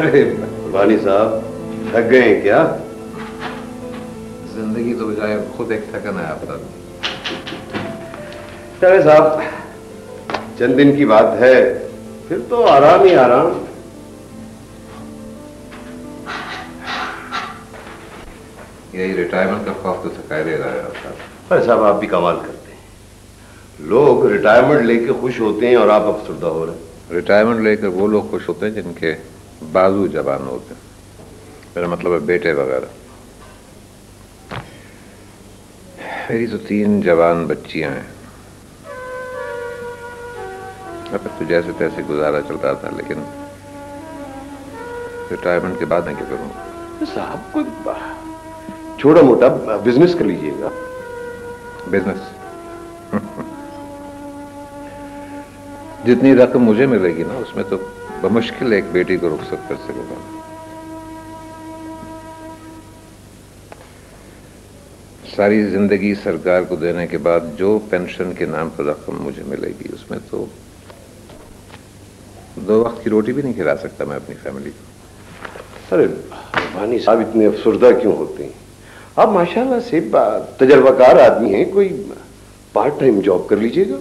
अरे वानी साहब, थक गए हैं क्या? जिंदगी तो बजाय खुद एक थकन है आपका। चले साहब, चंद दिन की बात है, फिर तो आराम ही आराम। यही रिटायरमेंट का खौफ तो थकाई दे रहा है आपका। अरे साहब, आप भी कमाल करते हैं। लोग रिटायरमेंट लेके खुश होते हैं और आप अफसरदा हो रहे हैं। रिटायरमेंट लेकर वो लोग खुश होते हैं जिनके बाजू जवान होते हैं, मेरा मतलब है बेटे वगैरह। मेरी तो 3 जवान बच्चियां हैं। अब तो जैसे तैसे गुजारा चल रहा था, लेकिन रिटायरमेंट के बाद मैं क्या करूंगा? साहब कोई छोटा मोटा बिजनेस कर लीजिएगा। बिजनेस? जितनी रकम मुझे मिलेगी ना, उसमें तो बमुश्किल एक बेटी को रुखसत कर सकेगा। सारी जिंदगी सरकार को देने के बाद जो पेंशन के नाम पर रकम मुझे मिलेगी, उसमें तो 2 वक्त की रोटी भी नहीं खिला सकता मैं अपनी फैमिली को। अरे वानी साहब, इतने अफसरदा क्यों होते हैं? आप माशाल्लाह से तजर्बाकार आदमी हैं, कोई पार्ट टाइम जॉब कर लीजिएगा।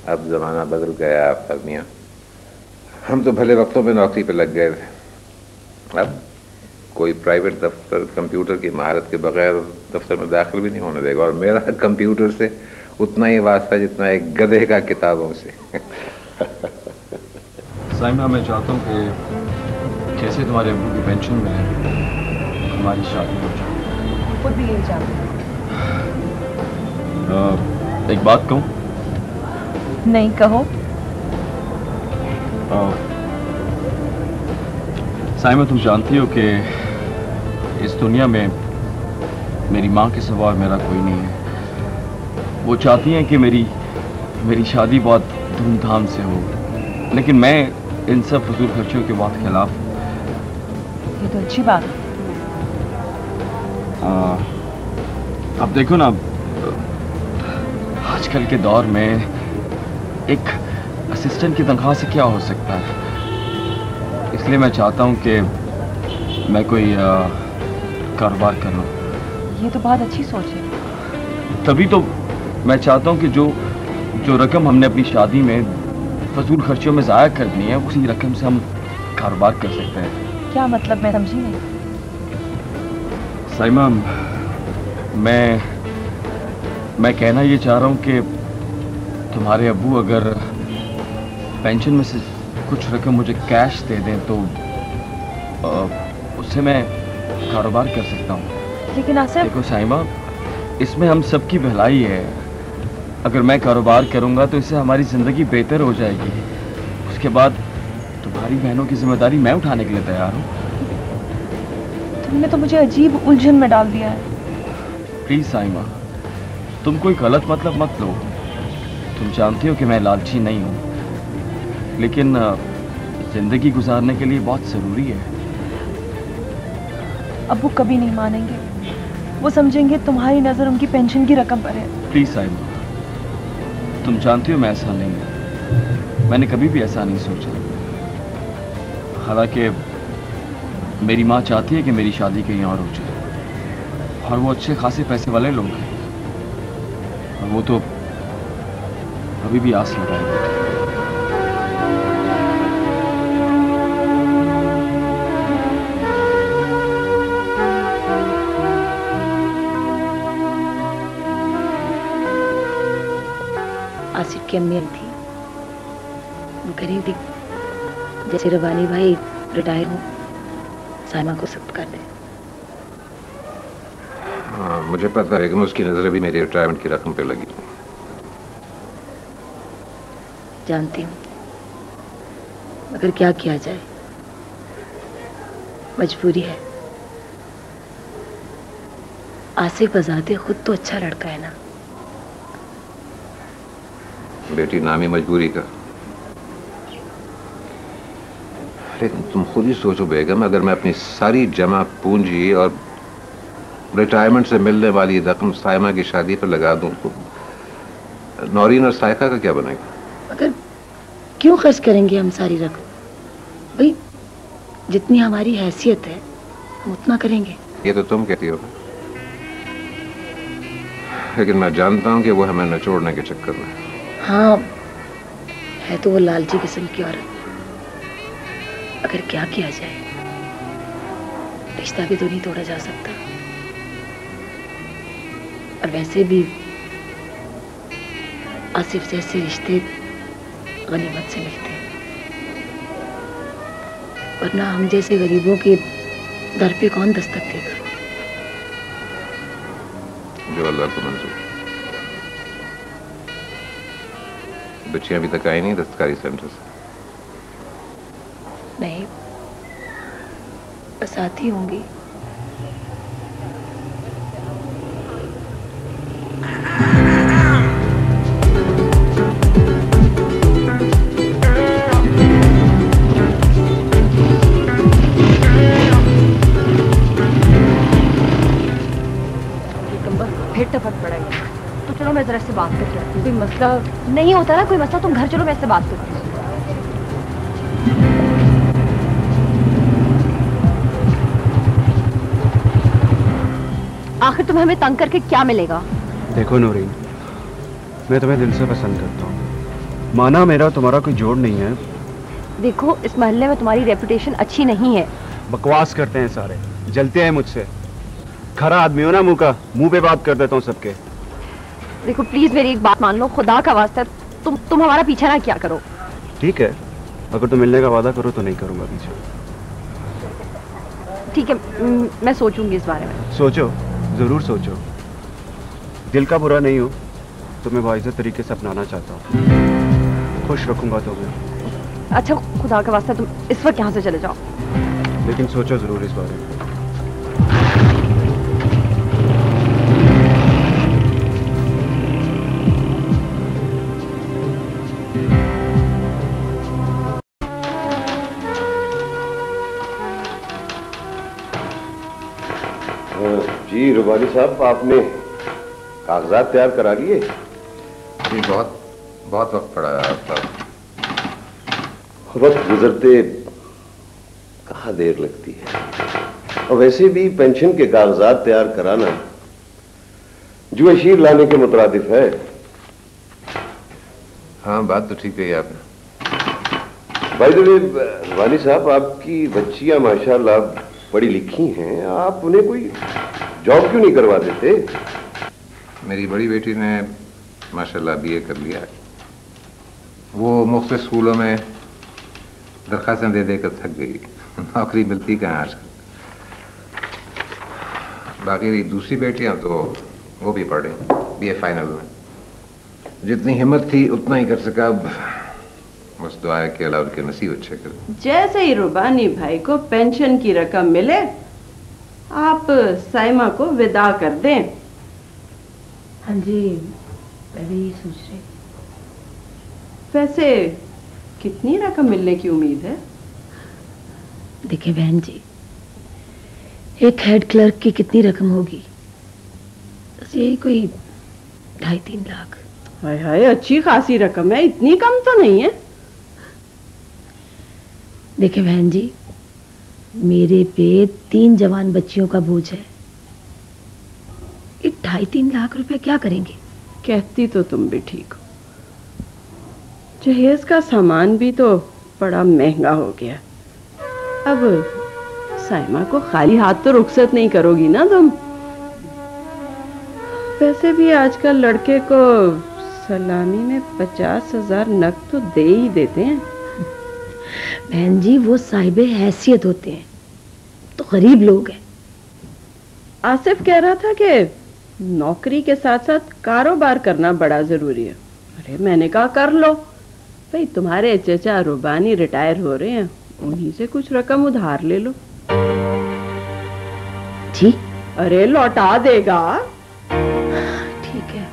अब जमाना बदल गया आपका मियां। हम तो भले वक्तों में नौकरी पे लग गए थे। अब कोई प्राइवेट दफ्तर कंप्यूटर की महारत के बगैर दफ्तर में दाखिल भी नहीं होने देगा, और मेरा कंप्यूटर से उतना ही वास्ता जितना एक गधे का किताबों से। साइमा, मैं चाहता हूँ कि कैसे तुम्हारे अब्बू की पेंशन मिले, हमारी शादी हो जाए। खुद भी यही चाहते हैं। एक बात कहूँ? नहीं, कहो। साइमा, तुम जानती हो कि इस दुनिया में मेरी माँ के सिवा मेरा कोई नहीं है। वो चाहती हैं कि मेरी शादी बहुत धूमधाम से हो, लेकिन मैं इन सब फजूल खर्चों के बहुत खिलाफ हूँ। ये तो अच्छी बात है। अब देखो ना, आजकल के दौर में एक असिस्टेंट की तनख्वाह से क्या हो सकता है। इसलिए मैं चाहता हूँ कि मैं कोई कारोबार करूँ। ये तो बहुत अच्छी सोच है। तभी तो मैं चाहता हूँ कि जो रकम हमने अपनी शादी में फजूल खर्चों में ज़ाया कर दी है, उसी रकम से हम कारोबार कर सकते हैं। क्या मतलब? मैं समझी नहीं। साइमा, मैं कहना ये चाह रहा हूँ कि तुम्हारे अब्बू अगर पेंशन में से कुछ रकम मुझे कैश दे दें तो उससे मैं कारोबार कर सकता हूँ। लेकिन आसिफ, देखो साइमा, इसमें हम सबकी भलाई है। अगर मैं कारोबार करूँगा तो इससे हमारी ज़िंदगी बेहतर हो जाएगी। उसके बाद तुम्हारी बहनों की जिम्मेदारी मैं उठाने के लिए तैयार हूँ। तुमने तो मुझे अजीब उलझन में डाल दिया है। प्लीज़ साइमा, तुम कोई गलत मतलब मत लो। तुम जानती हो कि मैं लालची नहीं हूँ, लेकिन जिंदगी गुजारने के लिए बहुत ज़रूरी है। अब्बू कभी नहीं मानेंगे। वो समझेंगे तुम्हारी नज़र उनकी पेंशन की रकम पर है। प्लीज़ साइमा, तुम जानती हो मैं ऐसा नहीं हूँ। मैंने कभी भी ऐसा नहीं सोचा। हालांकि मेरी माँ चाहती है कि मेरी शादी कहीं और हो जाए, और वो अच्छे खासे पैसे वाले लोग हैं, और वो तो अभी भी आस लगाए बैठे। आसिफ की अम्मी थी, वो कह रही थी जैसे रवानी भाई रिटायर हो, साइमा को सख्त कर दे। हाँ, मुझे पता है कि उसकी नजर भी मेरी रिटायरमेंट की रकम पे लगी। जानती हूँ, मगर क्या किया जाए, मजबूरी है। आसिफ आजाद खुद तो अच्छा लड़का है ना। बेटी, नाम ही मजबूरी का। लेकिन तुम खुद ही सोचो बेगम, अगर मैं अपनी सारी जमा पूंजी और रिटायरमेंट से मिलने वाली रकम साइमा की शादी पर लगा दूं तो नौरीन और साइका का क्या बनेगा? मगर क्यों खर्च करेंगे हम सारी रकम? भाई जितनी हमारी हैसियत है हम उतना करेंगे। ये तो तुम कहती हो, लेकिन मैं जानता हूँ कि वो हमें निचोड़ने के चक्कर में। हाँ, है तो वो लालची किस्म की औरत। अगर क्या किया जाए, रिश्ता भी तो नहीं तोड़ा जा सकता। और वैसे भी आसिफ जैसे रिश्ते गनीमत से मिलते हैं, वरना हम जैसे गरीबों के दर पे कौन दस्तक देगा। जो अल्लाह को मंजूर। बच्चियां अभी तक आई नहीं दस्तकारी सेंटर से? नहीं, बस आती होंगी। फिर टपक पड़ेगा तो चलो मैं जरा से बात करके आती हूँ। कोई मसला नहीं होता ना, कोई मसला तुम घर चलो, मैं इससे बात करती हूँ। आखिर तुम्हें हमें तंग करके क्या मिलेगा? देखो नूरीन, मैं तुम्हें दिल से पसंद करता हूँ। माना मेरा तुम्हारा कोई जोड़ नहीं है। देखो इस मोहल्ले में तुम्हारी रेपुटेशन अच्छी नहीं है। बकवास करते हैं सारे, जलते हैं मुझसे। खरा आदमी हो ना, मुंह का मुंह पे बात कर देता हूँ सबके। देखो प्लीज मेरी एक बात मान लो, खुदा का वास्ता तुम हमारा पीछा ना क्या करो। ठीक है, अगर तुम मिलने का वादा करो तो नहीं करूंगा पीछे। ठीक है, मैं सोचूंगी इस बारे में। सोचो, जरूर सोचो। दिल का बुरा नहीं हो तो मैं बाइज्जत तरीके से अपनाना चाहता हूँ। खुश रखूंगा तुम्हें। अच्छा खुदा का वास्ता तुम इस वक्त यहाँ से चले जाओ। लेकिन सोचो जरूर इस बारे में। जी रुबानी साहब, आपने कागजात तैयार करा लिए? जी बहुत बहुत वक्त पड़ा आपका। वक्त गुजरते कहाँ देर लगती है। और वैसे भी पेंशन के कागजात तैयार कराना जुए शीर लाने के मुतरादिफ है। हाँ, बात तो ठीक है आपने। भाई रुबानी साहब, आपकी बच्चियां माशाल्लाह पढ़ी लिखी हैं, आप उन्हें कोई जॉब क्यों नहीं करवा देते? मेरी बड़ी बेटी ने माशाल्लाह बीए कर लिया है। वो मुख्तलिफ स्कूलों में दरखास्तें दे देकर थक गई, नौकरी मिलती कहाँ आजकल। बाकी दूसरी बेटियां तो वो भी पढ़े, बीए फाइनल में। जितनी हिम्मत थी उतना ही कर सका। अब बस दुआ है कि अल्लाह उनके नसीब अच्छे करे। जैसे ही रुबानी भाई को पेंशन की रकम मिले, आप साइमा को विदा कर दें। हाँ जी, मैं भी यही सोच रही। वैसे कितनी रकम मिलने की उम्मीद है? देखिए बहन जी, एक हेड क्लर्क की कितनी रकम होगी? बस यही कोई 2.5-3 लाख। हाय हाय, अच्छी खासी रकम है, इतनी कम तो नहीं है। देखिए बहन जी, मेरे पे 3 जवान बच्चियों का बोझ है। ये 2.5-3 लाख रुपए क्या करेंगे? कहती तो तुम भी ठीक हो। जहेज का सामान भी तो बड़ा महंगा हो गया। अब साइमा को खाली हाथ तो रुखसत नहीं करोगी ना तुम। वैसे भी आजकल लड़के को सलामी में 50,000 नकद तो दे ही देते हैं। बहन जी, वो साहिबे हैसियत होते हैं, तो गरीब लोग हैं। आसिफ कह रहा था कि नौकरी के साथ साथ कारोबार करना बड़ा जरूरी है। अरे मैंने कहा कर लो भाई, तुम्हारे चचा रुबानी रिटायर हो रहे हैं, उन्हीं से कुछ रकम उधार ले लो। जी? अरे लौटा देगा। ठीक है,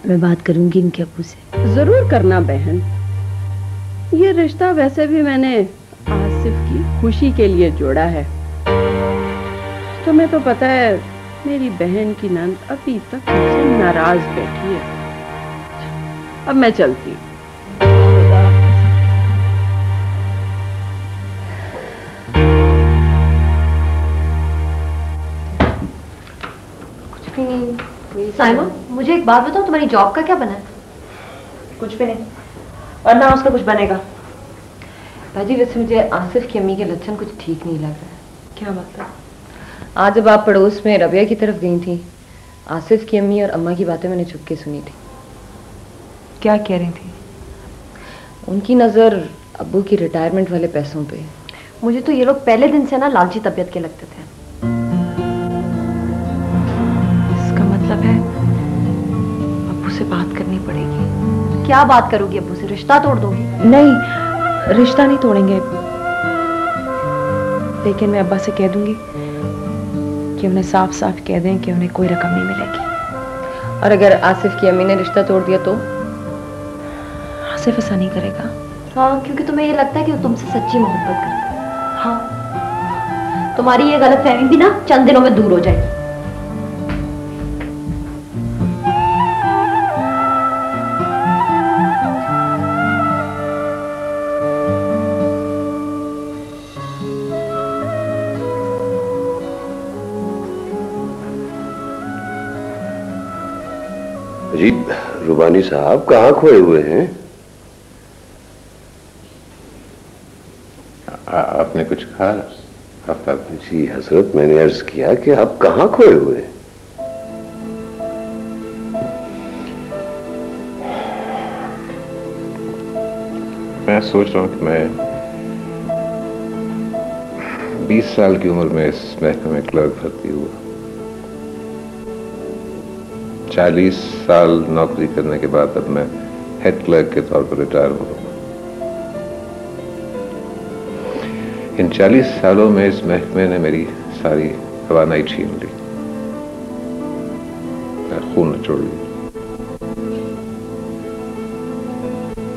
मैं बात करूंगी इनके अब्बू से। जरूर करना बहन। ये रिश्ता वैसे भी मैंने आसिफ की खुशी के लिए जोड़ा है। तुम्हें तो पता है मेरी बहन की नंद अभी तक मुझसे नाराज बैठी है। अब मैं चलती हूँ। कुछ भी नहीं। साइमा, मुझे एक बात बताओ, तुम्हारी जॉब का क्या बना है? कुछ भी नहीं, और ना उसका कुछ बनेगा। बाजी, वैसे मुझे आसिफ की अम्मी के लक्षण कुछ ठीक नहीं लग रहा है। क्या मतलब? आज जब आप पड़ोस में रबिया की तरफ गई थी, आसिफ की अम्मी और अम्मा की बातें मैंने चुप के सुनी थी। क्या कह रही थी? उनकी नज़र अब्बू की रिटायरमेंट वाले पैसों पे। मुझे तो ये लोग पहले दिन से ना लालची तबीयत के लगते थे। इसका मतलब है अब्बू से बात करनी पड़ेगी। क्या बात करोगी अब्बू से? रिश्ता तोड़ दोगी? नहीं, रिश्ता नहीं तोड़ेंगे, लेकिन मैं अब्बा से कह दूंगी कि उन्हें साफ साफ कह दें कि उन्हें कोई रकम नहीं मिलेगी। और अगर आसिफ की अम्मी ने रिश्ता तोड़ दिया तो? आसिफ ऐसा नहीं करेगा। हाँ, क्योंकि तुम्हें ये लगता है कि वो तुमसे सच्ची मोहब्बत करता है। हाँ, तुम्हारी ये गलतफहमी भी ना चंद दिनों में दूर हो जाएगी। जी रुबानी साहब, कहाँ खोए हुए हैं? आपने कुछ कहा? जी हजरत, मैंने अर्ज किया कि आप कहाँ खोए हुए हैं? मैं सोच रहा हूँ कि मैं 20 साल की उम्र में इस महकमे में क्लर्क भर्ती हुआ। 40 साल नौकरी करने के बाद अब मैं हेड क्लर्क के तौर पर रिटायर हो रहा हूँ। इन 40 सालों में इस महकमे ने मेरी सारी तवानाई छीन ली, खून निचोड़ लिया।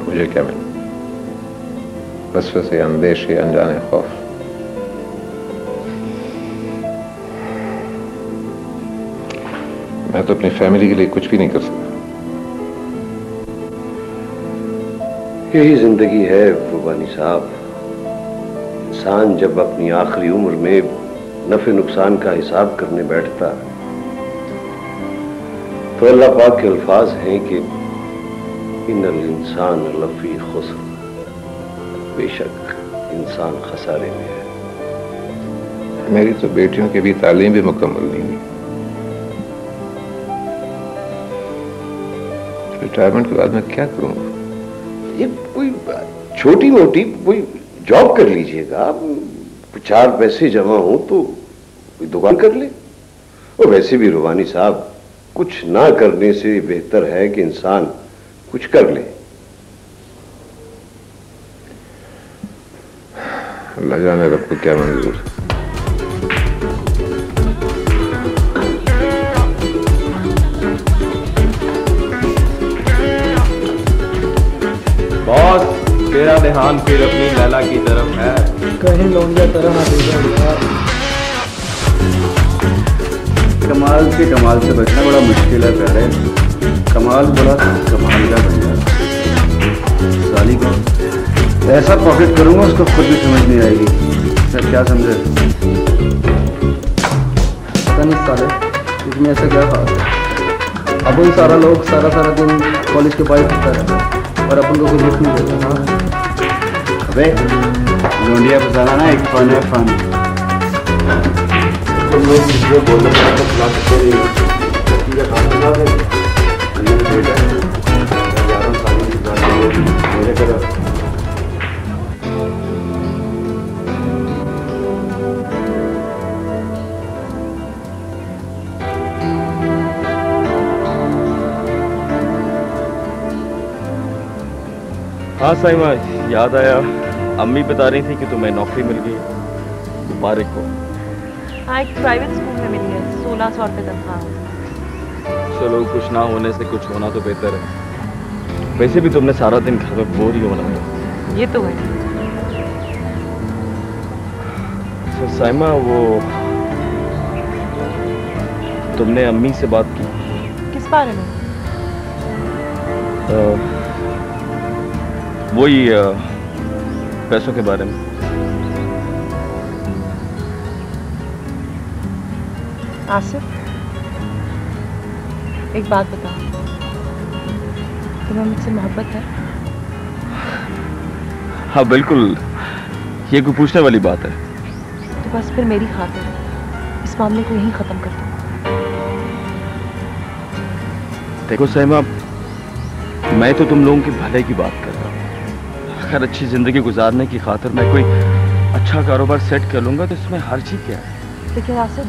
मुझे क्या मिला? वसवसे, अंदेशे, अनजाने खौफ। मैं तो अपनी फैमिली के लिए कुछ भी नहीं कर सकता। यही जिंदगी है रुबानी साहब। इंसान जब अपनी आखिरी उम्र में नफे नुकसान का हिसाब करने बैठता तो अल्लाह पाक के अल्फाज हैं कि इन्नल इंसान लफी खुस्र, बेशक इंसान खसारे में है। मेरी तो बेटियों की भी तालीम भी मुकम्मल नहीं हुई। रिटायरमेंट के बाद मैं क्या करूंगा? ये कोई छोटी मोटी कोई जॉब कर लीजिएगा, 4 पैसे जमा हो तो कोई दुकान कर ले। और वैसे भी रुबानी साहब, कुछ ना करने से बेहतर है कि इंसान कुछ कर ले। अल्लाह जाने रब को क्या मंजूर है। बॉस, तेरा ध्यान फिर अपनी लैला की तरफ है। कहीं लौंडिया तरह ना देगा। कमाल के कमाल से बचना बड़ा मुश्किल है। पहले कमाल बोला तो कमाल का बन जाए। साली को ऐसा पॉकेट करूंगा उसको खुद भी समझ नहीं आएगी। सर क्या समझे? पता नहीं साले इसमें ऐसा क्या खास है। अब उन सारा लोग सारा दिन कॉलेज के बाहर फिरता रहता है और अपन को कुछ लिख नहीं देता। हाँ अबे लौंडिया फंसाना ना एक फन है, फन। तुम लोग जिसको बोलते हैं तो खिला सकते नहीं। काम बना दे बेटा, 11 साल की बात मेरे तरफ। हाँ साइमा, याद आया, अम्मी बता रही थी कि तुम्हें नौकरी मिल गई। मुबारक हो। हाँ, एक प्राइवेट स्कूल में मिली है। 1600 रुपये तनख्वाह। चलो, कुछ ना होने से कुछ होना तो बेहतर है। वैसे भी तुमने सारा दिन घर में बोर ही होना है। ये तो है। तो साइमा, वो तुमने अम्मी से बात की? किस बारे में? वही पैसों के बारे में। आसिफ, एक बात बताओ, तुम्हें मुझसे मोहब्बत है? हाँ बिल्कुल, ये कोई पूछने वाली बात है? तो बस फिर मेरी खातिर इस मामले को यहीं खत्म कर दो। देखो सैमा, मैं तो तुम लोगों के भले की बात कर रहा हूँ। अगर अच्छी जिंदगी गुजारने की खातिर मैं कोई अच्छा कारोबार सेट कर लूंगा तो इसमें हर्ज ही क्या है? लेकिन आसिफ,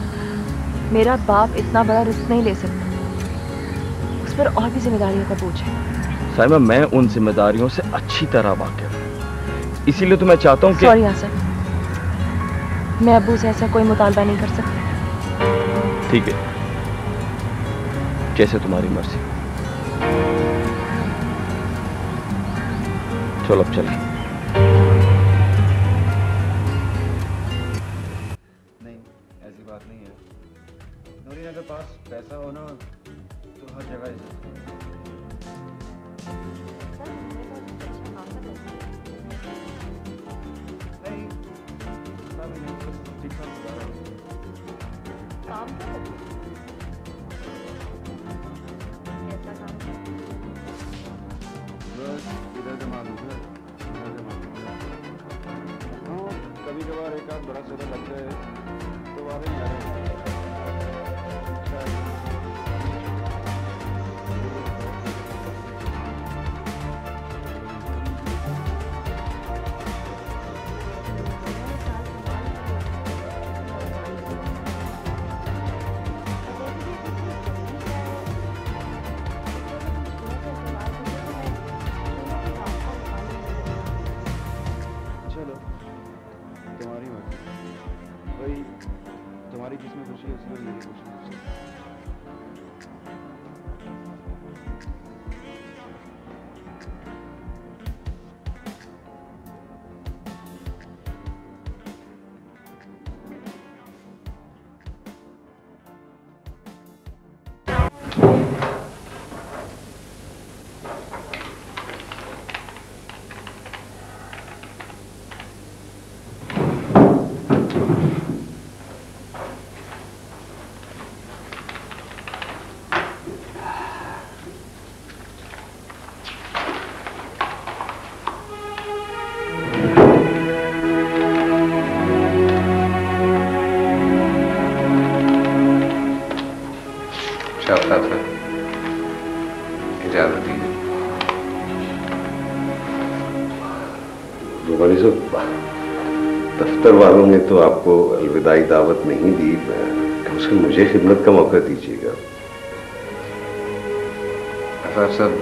मेरा बाप इतना बड़ा रिस्क नहीं ले सकता, उस पर और भी जिम्मेदारियों का बोझ है। साइमा, मैं उन जिम्मेदारियों से अच्छी तरह वाकिफ हूं, इसीलिए तो मैं चाहता हूं कि... सॉरी आसिफ, मैं अब्बू से ऐसा कोई मुतालबा नहीं कर सकती। ठीक है, जैसे तुम्हारी मर्जी। चलो अब चलें। नहीं, ऐसी बात नहीं है नूरीन, अगर पास पैसा हो ना तो हर जगह इज्जत है। नहीं, इतना भी नहीं, बस ठीक-ठाक गुजारा हो। काम क्या करते हो? कैसा काम करते हो? बस इधर जमा दूंगा, इधर जमा दूंगा। हाँ, कभी कभार एक आध बड़ा सौदा लग जाए तो वाले जा रहे हैं। चलो, तुम्हारी मर्जी। भाई, तुम्हारी जिसमें खुशी है उसमें मेरी खुशी है। इजाजत दीजिए। रुबानी साहब, दफ्तर वालों ने तो आपको अलविदाई दावत नहीं दी, कम से कम मुझे खिदमत का मौका दीजिएगा। साहब,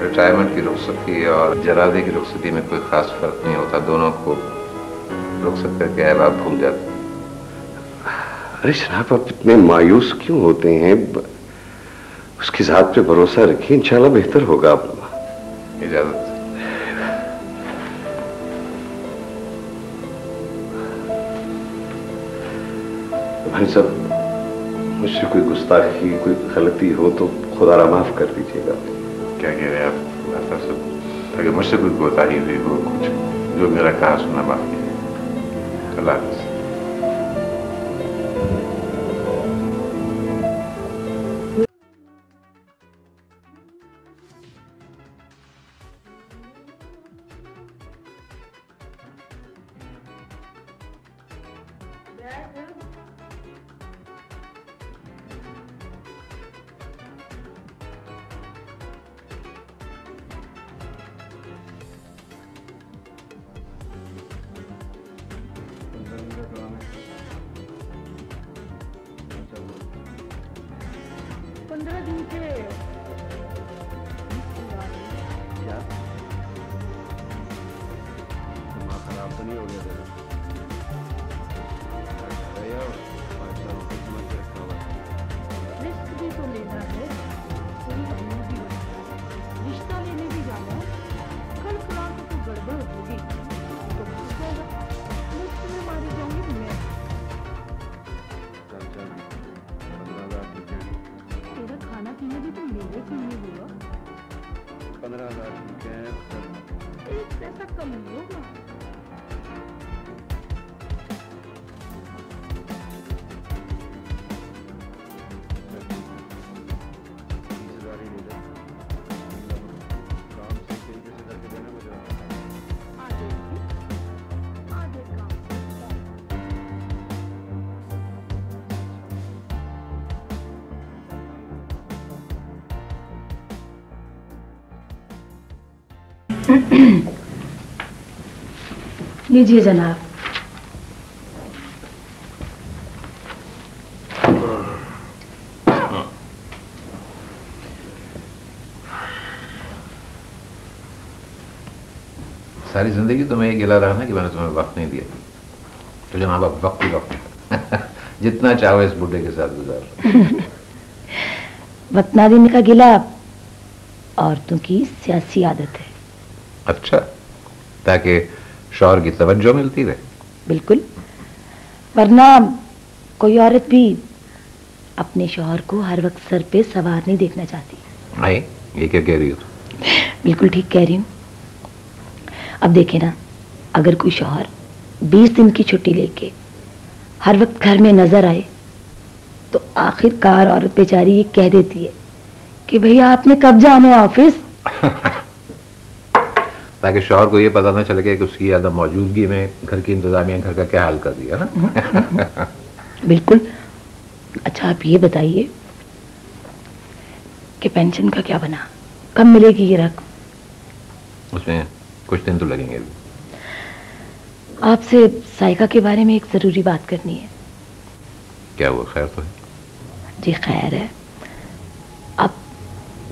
रिटायरमेंट की रुखसती और जनाजे की रुखसती में कोई खास फर्क नहीं होता, दोनों को रुखसत करके अहबाब भूल जाते। अरे जनाब, आप इतने मायूस क्यों होते हैं? उसकी जात पे भरोसा रखिए, इंशाल्लाह बेहतर होगा। इजाजत। भाई साहब, मुझसे कोई गुस्ताखी, कोई गलती हो तो खुदा माफ कर दीजिएगा। क्या कह रहे हैं आप? अगर मुझसे कोई कोताही हुई हो, कुछ जो मेरा कहा सुना बाकी है। अल्लाह हाफ़िज़। लीजिए जनाब। सारी जिंदगी तुम्हें ये गिला रहा ना कि मैंने तुम्हें वक्त नहीं दिया। तो जनाब अब वक्त ही वक्त जितना चाहो इस बुढ़े के साथ गुजारो। वक्त ना देने का गिला औरतों की सियासी आदत है। अच्छा, ताकि शौहर की तवज्जो मिलती रहे। बिल्कुल, वरना कोई औरत भी अपने शौहर को हर वक्त सर पे सवार नहीं देखना चाहती। नहीं, ये क्या कह रही हो? बिल्कुल ठीक कह रही हूँ। अब देखे ना, अगर कोई शौहर 20 दिन की छुट्टी लेके हर वक्त घर में नजर आए तो आखिरकार औरत बेचारी ये कह देती है कि भैया आपने कब जाना है ऑफिस। ताकि शौहर को ये पता ना चले कि उसकी ज्यादा मौजूदगी में घर की इंतजामिया घर का क्या हाल कर दिया ना। बिल्कुल। अच्छा आप ये बताइए कि पेंशन का क्या बना, कब मिलेगी ये रकम? उसमें कुछ दिन तो लगेंगे। आपसे साइका के बारे में एक जरूरी बात करनी है। क्या हुआ? खैर तो है? जी खैर है। आप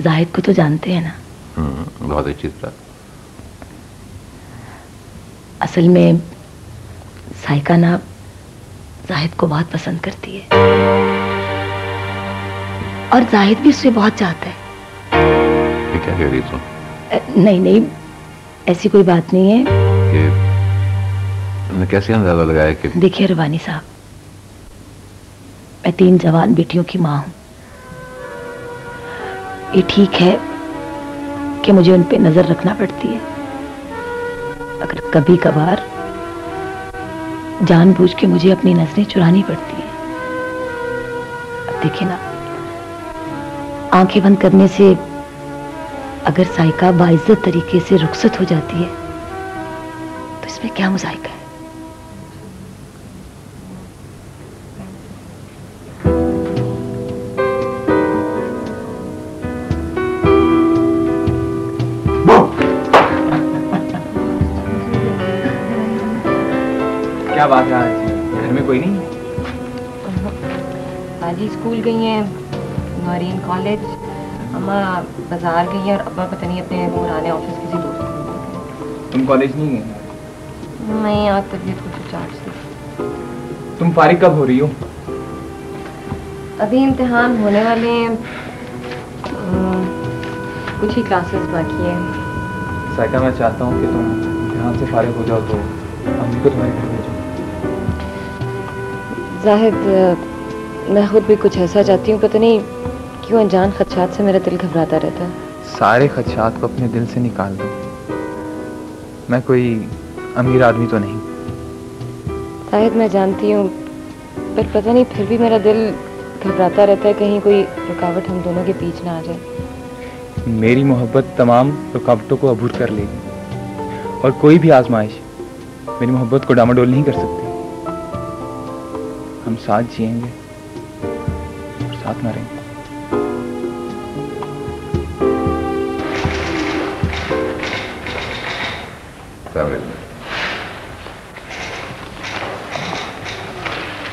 जाहिद को तो जानते हैं ना? बहुत अच्छी तरह। असल में साइका ना जाहिद को बहुत पसंद करती है और जाहिद भी उसे बहुत चाहता है। ये क्या कह रही तुम? नहीं नहीं, ऐसी कोई बात नहीं है। कि तुमने कैसे अंदाजा लगाया कि? देखिए रवानी साहब, मैं 3 जवान बेटियों की माँ हूं। ये ठीक है कि मुझे उन पे नजर रखना पड़ती है। अगर कभी कभार जानबूझ के मुझे अपनी नजरें चुरानी पड़ती है। अब देखिए ना, आंखें बंद करने से अगर साइका बाइज्जत तरीके से रुखसत हो जाती है तो इसमें क्या मुज़ाहिका है? क्या बात है, आज घर में कोई नहीं? दादी स्कूल गई हैं, नौरीन कॉलेज, अम्मा बाजार गई हैं और अब्बा पता नहीं अपने पुराने ऑफिस किसी दोस्त को। तुम कॉलेज नहीं गए? नहीं, आज तबीयत कुछ चार्ज थी। तुम फारिग कब हो रही हो? अभी इम्तिहान होने वाले हैं, कुछ ही क्लासेस बाकी हैं। साइका, मैं चाहता हूँ कि तुम इम्तिहान से फारिग हो जाओ तो अम्मी को तुम्हारे घर भेजो। जाहिद, मैं खुद भी कुछ ऐसा चाहती हूँ, पता नहीं क्यों अनजान खदशात से मेरा दिल घबराता रहता है। सारे खदशात को अपने दिल से निकाल दो। मैं कोई अमीर आदमी तो नहीं। जाहिद, मैं जानती हूँ, पर पता नहीं फिर भी मेरा दिल घबराता रहता है, कहीं कोई रुकावट हम दोनों के बीच ना आ जाए। मेरी मोहब्बत तमाम रुकावटों को अबूर कर लेगी और कोई भी आजमाइश मेरी मोहब्बत को डामाडोल नहीं कर सकती। हम साथ जिएंगे और साथ मरेंगे।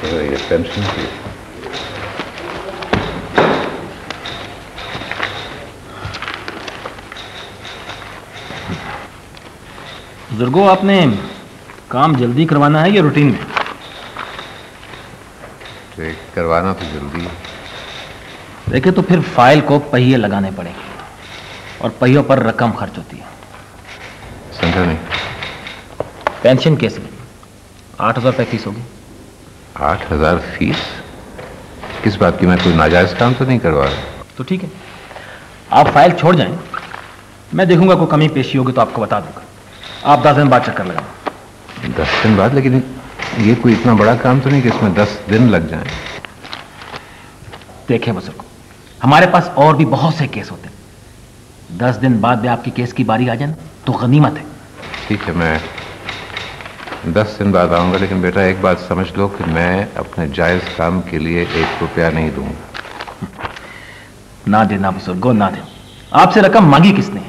तो ये पेंशन की बुजुर्गों, आपने काम जल्दी करवाना है या रूटीन में? करवाना तो जल्दी है। देखे तो फिर फाइल को पहिए लगाने पड़ेंगे और पहियों पर रकम खर्च होती है। समझा नहीं। पेंशन केस में 8,000 रुपये फीस होगी। 8,000 फीस? किस बात की? मैं कोई नाजायज काम तो नहीं करवा रहा। तो ठीक है, आप फाइल छोड़ जाएं, मैं देखूंगा कोई कमी पेशी होगी तो आपको बता दूंगा। आप 10 दिन बाद चक्कर लगाना। 10 दिन बाद? लेकिन ये कोई इतना बड़ा काम तो नहीं कि इसमें 10 दिन लग जाएं। देखें बुजुर्ग, हमारे पास और भी बहुत से केस होते हैं। 10 दिन बाद भी आपकी केस की बारी आ जाए तो गनीमत है। ठीक है, मैं 10 दिन बाद आऊंगा, लेकिन बेटा एक बात समझ लो कि मैं अपने जायज काम के लिए 1 रुपया नहीं दूंगा। ना देना बुजुर्गो, ना दे। आपसे रकम मांगी किसने?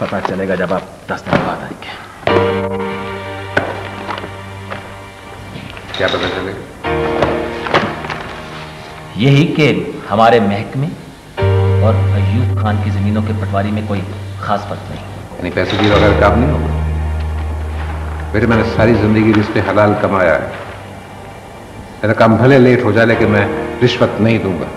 पता चलेगा जब आप 10 दिन बाद आएंगे। क्या पता चलेगा? यही कि हमारे महकमे और अयूब खान की जमीनों के पटवारी में कोई खास फर्क नहीं। यानी पैसे की वगैरह काम नहीं होगा? बेटे मैंने सारी जिंदगी रिश्ते हलाल कमाया है। मेरा काम भले लेट हो जाए लेकिन मैं रिश्वत नहीं दूंगा।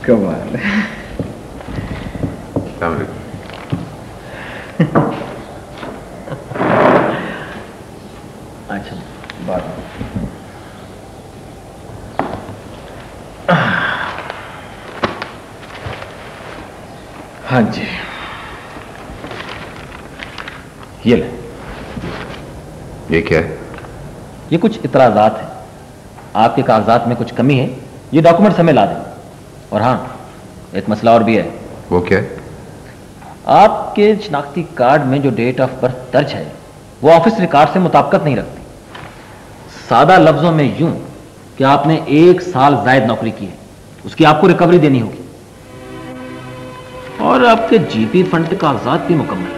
कमाल है। अच्छा बात हाँ जी ये ले। ये क्या है? ये कुछ इतराजात है। आपके कागजात में कुछ कमी है, ये डॉक्यूमेंट्स हमें ला दें। और हाँ, एक मसला और भी है। वो क्या है? आपके शनाख्ती कार्ड में जो डेट ऑफ बर्थ दर्ज है वो ऑफिस रिकॉर्ड से मुताबिकत नहीं रखती। सादा लफ्जों में यूं कि आपने 1 साल जायद नौकरी की है, उसकी आपको रिकवरी देनी होगी। और आपके जीपी फंड के कागजात भी मुकम्मल नहीं।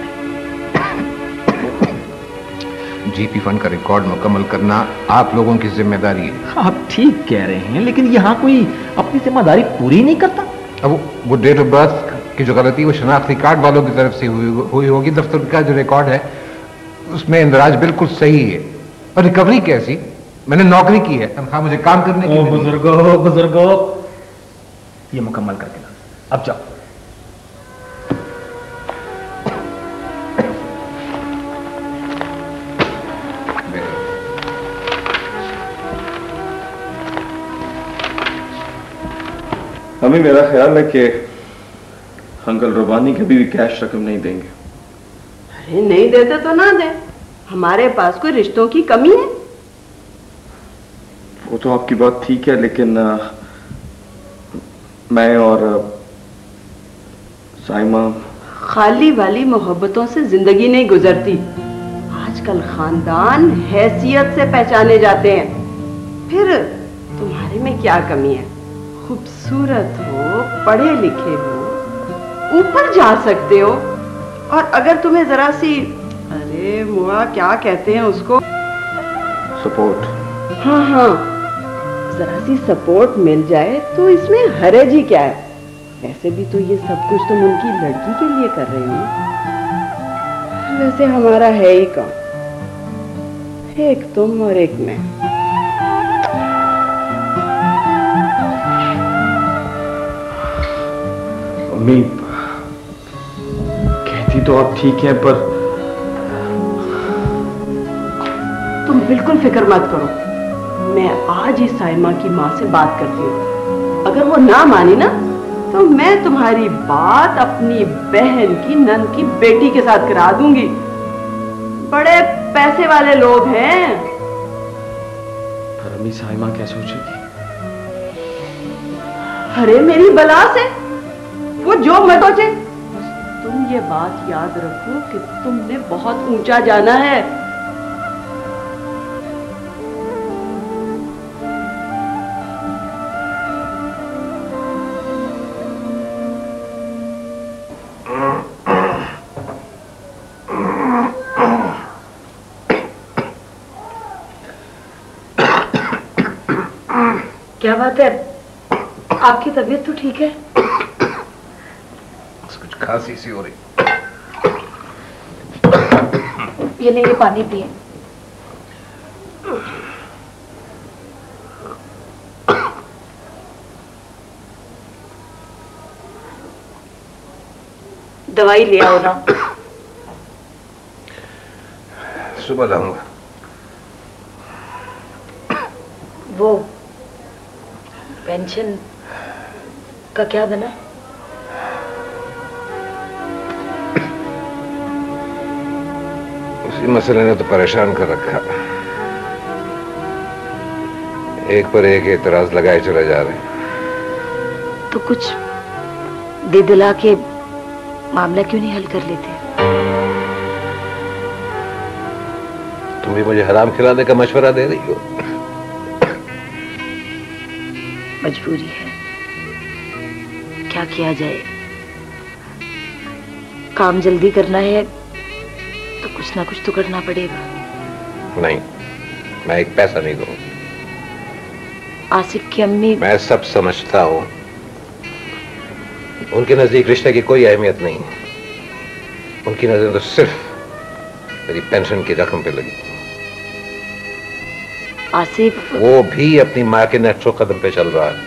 जीपी फंड का रिकॉर्ड मुकम्मल करना आप लोगों की जिम्मेदारी है। आप ठीक कह रहे हैं, लेकिन यहां कोई अपनी जिम्मेदारी पूरी नहीं करता। अब वो डेट ऑफ बर्थ की जो गलती वो शनाख्ती कार्ड वालों की तरफ से हुई होगी। दफ्तर का जो रिकॉर्ड है उसमें इंदराज बिल्कुल सही है। और रिकवरी कैसी? मैंने नौकरी की है, तनख्वाह मुझे काम करने की। बुजुर्गो ये मुकम्मल करके ला। अब जाओ। हमें मेरा ख्याल है कि अंकल रुबानी कभी भी कैश रकम नहीं देंगे। अरे नहीं देते तो ना दे, हमारे पास कोई रिश्तों की कमी है? वो तो आपकी बात ठीक है, लेकिन मैं और साइमा खाली वाली मोहब्बतों से जिंदगी नहीं गुजरती। आजकल खानदान हैसियत से पहचाने जाते हैं। फिर तुम्हारे में क्या कमी है? खूबसूरत हो, पढ़े लिखे हो, ऊपर जा सकते हो। और अगर तुम्हें जरा सी, अरे मुआ क्या कहते हैं उसको, सपोर्ट, हाँ हाँ, जरा सी सपोर्ट मिल जाए तो इसमें हर्ज ही क्या है? वैसे भी तो ये सब कुछ तुम उनकी लड़की के लिए कर रही हो। वैसे हमारा है ही कौन, एक तुम और एक मैं। मम्मी कहती तो आप ठीक है, पर तुम बिल्कुल फिक्र मत करो, मैं आज ही साइमा की माँ से बात करती हूँ। अगर वो ना मानी ना तो मैं तुम्हारी बात अपनी बहन की नंद की बेटी के साथ करा दूंगी। बड़े पैसे वाले लोग हैं। पर अम्मी साइमा क्या सोचेगी? अरे मेरी बला से वो जो मत सोचे, तुम ये बात याद रखो कि तुमने बहुत ऊंचा जाना है। क्या बात है, आपकी तबीयत तो ठीक है? कुछ खांसी सी हो रही। ये ले, ये पानी पिए। दवाई ले आओ ना। सुबह लाऊंगा। वो पेंशन का क्या बना? उसी मसले ने तो परेशान कर रखा। एक पर एक एतराज लगाए चले जा रहे हैं। तो कुछ दे दिला के मामला क्यों नहीं हल कर लेते? तुम भी मुझे हराम खिलाने का मशवरा दे रही हो। मजबूरी है, क्या किया जाए। काम जल्दी करना है तो कुछ ना कुछ तो करना पड़ेगा। नहीं, मैं एक पैसा नहीं दूंगा। आसिफ की अम्मी। मैं सब समझता हूं, उनके नजदीक रिश्ते की कोई अहमियत नहीं है। उनकी नजर तो सिर्फ मेरी पेंशन की रकम पे लगी। आसिफ वो भी अपनी मां के नक्शो कदम पे चल रहा है।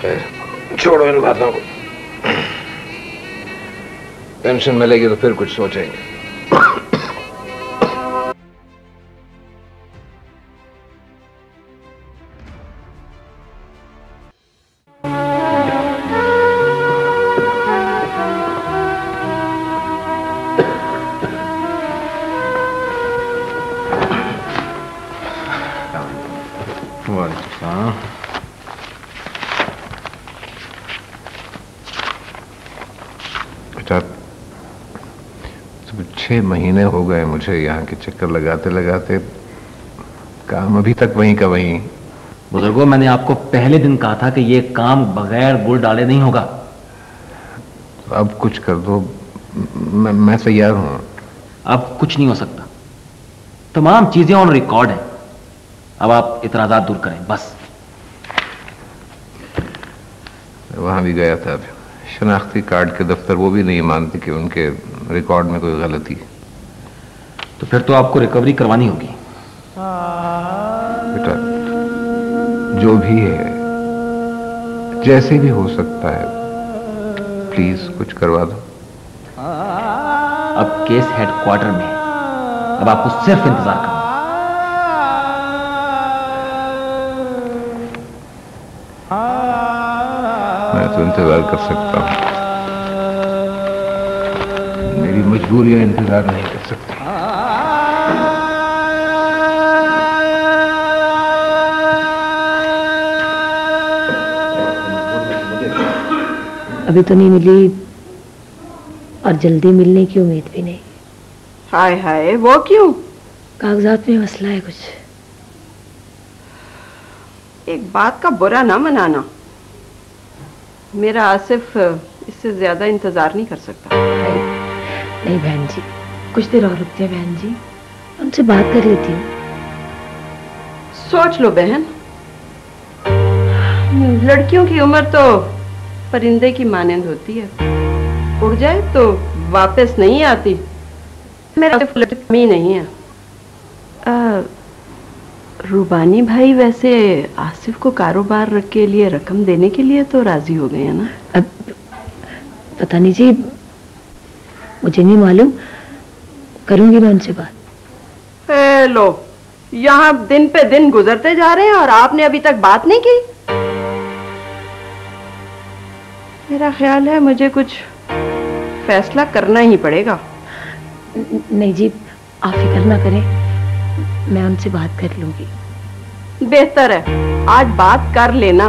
खैर, छोड़ो इन बातों को। पेंशन मिलेगी तो फिर कुछ सोचेंगे। बेटा, 6 महीने हो गए मुझे यहाँ के चक्कर लगाते लगाते। काम अभी तक वहीं का वहीं। बुजुर्गों, मैंने आपको पहले दिन कहा था कि ये काम बगैर गुड़ डाले नहीं होगा। अब कुछ कर दो, मैं तैयार हूं। अब कुछ नहीं हो सकता, तमाम चीजें ऑन रिकॉर्ड है। अब आप इतराजात दूर करें बस। वहां भी गया था, शनाख्ती कार्ड के दफ्तर वो भी नहीं मानते कि उनके रिकॉर्ड में कोई गलती है। तो फिर तो आपको रिकवरी करवानी होगी। बेटा, जो भी है, जैसे भी हो सकता है, प्लीज कुछ करवा दो। अब केस हेडक्वार्टर में है, अब आपको सिर्फ इंतजार करना। मैं तो इंतजार कर सकता हूं, मेरी मजबूरियां इंतजार नहीं कर सकती। अभी तो नहीं मिली और जल्दी मिलने की उम्मीद भी नहीं। हाय हाय, वो क्यों? कागजात में मसला है कुछ। एक बात का बुरा ना मनाना, मेरा आसिफ इससे ज्यादा इंतजार नहीं कर सकता। नहीं बहन जी, कुछ देर और रुकते हैं बहन जी, उनसे बात कर लेती हूँ। सोच लो बहन, लड़कियों की उम्र तो परिंदे की मानंद होती है, उड़ जाए तो वापस नहीं आती। मेरा कमी नहीं है। रूबानी भाई वैसे आसिफ को कारोबार के लिए रकम देने के लिए तो राजी हो गए हैं ना? अब पता नहीं जी, मुझे नहीं मालूम, करूंगी मैं उनसे बात। लो, यहाँ दिन पे दिन गुजरते जा रहे हैं और आपने अभी तक बात नहीं की। मेरा ख्याल है मुझे कुछ फैसला करना ही पड़ेगा। नहीं जी, आप फिक्र ना करें, मैं उनसे बात कर लूंगी। बेहतर है आज बात कर लेना।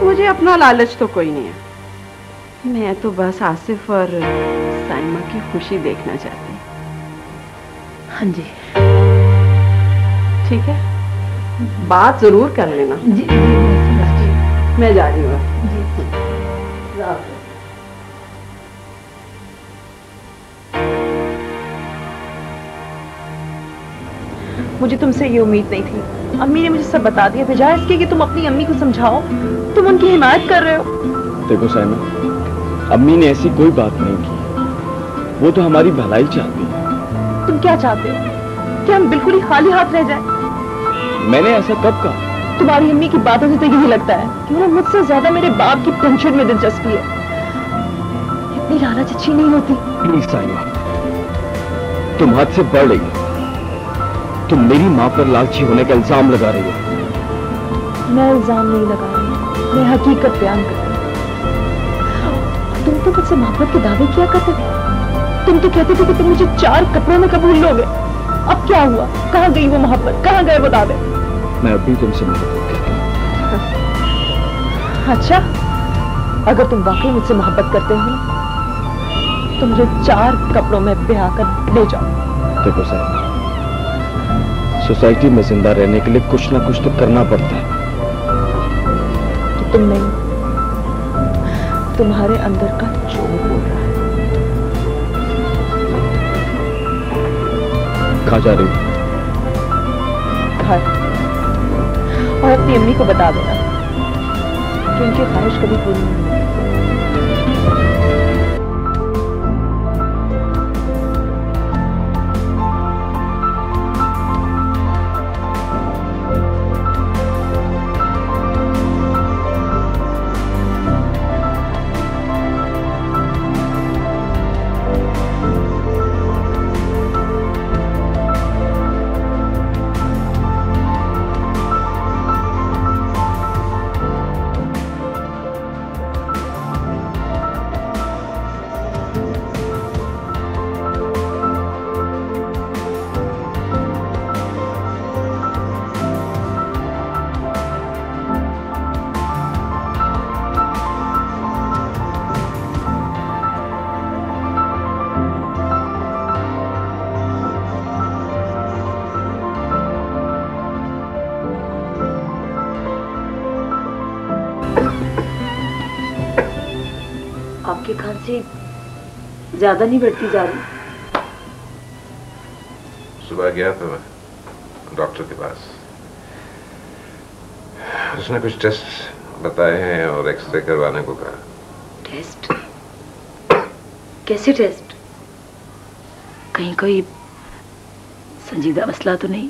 मुझे अपना लालच तो कोई नहीं है, मैं तो बस आसिफ और साइमा की खुशी देखना चाहती हूँ। हाँ जी ठीक है, बात जरूर कर लेना। जी मैं जा रही हूँ। मुझे तुमसे ये उम्मीद नहीं थी। अम्मी ने मुझे सब बता दिया, बजाय इसके कि तुम अपनी अम्मी को समझाओ, तुम उनकी हिमायत कर रहे हो। देखो साइमा, अम्मी ने ऐसी कोई बात नहीं की, वो तो हमारी भलाई चाहती है। तुम क्या चाहते हो कि हम बिल्कुल ही खाली हाथ रह जाएं? मैंने ऐसा कब कहा? तुम्हारी अम्मी की बातों से तो यही लगता है कि उन्हें मुझसे ज्यादा मेरे बाप की पेंशन में दिलचस्पी है। इतनी लालच अच्छी नहीं होती। प्लीज साइमा, तुम हद से बढ़ रही हो। तुम मेरी माँ पर लालची होने का इल्जाम लगा रही हो। मैं इल्जाम नहीं लगा रही, मैं हकीकत बयान कर रही हूँ। तुम तो मुझसे मोहब्बत के दावे किया करते थे। तुम तो कहते थे कि तुम मुझे 4 कपड़ों में कबूल लोगे। अब क्या हुआ? कहाँ गई वो मोहब्बत? कहाँ गए वो दावे? मैं अभी तुमसे मोहब्बत करता हूँ। अच्छा, अगर तुम वाकई मुझसे मोहब्बत करते हो तो मुझे 4 कपड़ों में ब्याह कर ले जाओ। देखो साहब, सोसाइटी में जिंदा रहने के लिए कुछ ना कुछ तो करना पड़ता है। तो तुम नहीं, तुम्हारे अंदर का चोर बोल रहा है। कहाँ जा रही हो? घर। और अपनी अम्मी को बता देना कि उनकी ख्वाहिश कभी पूरी नहीं होगी। आपकी खांसी ज्यादा नहीं बढ़ती जा रही? सुबह गया था मैं डॉक्टर के पास, उसने कुछ टेस्ट बताए हैं और एक्सरे करवाने को कहा। टेस्ट? कैसे टेस्ट? कहीं कोई संजीदा मसला तो नहीं?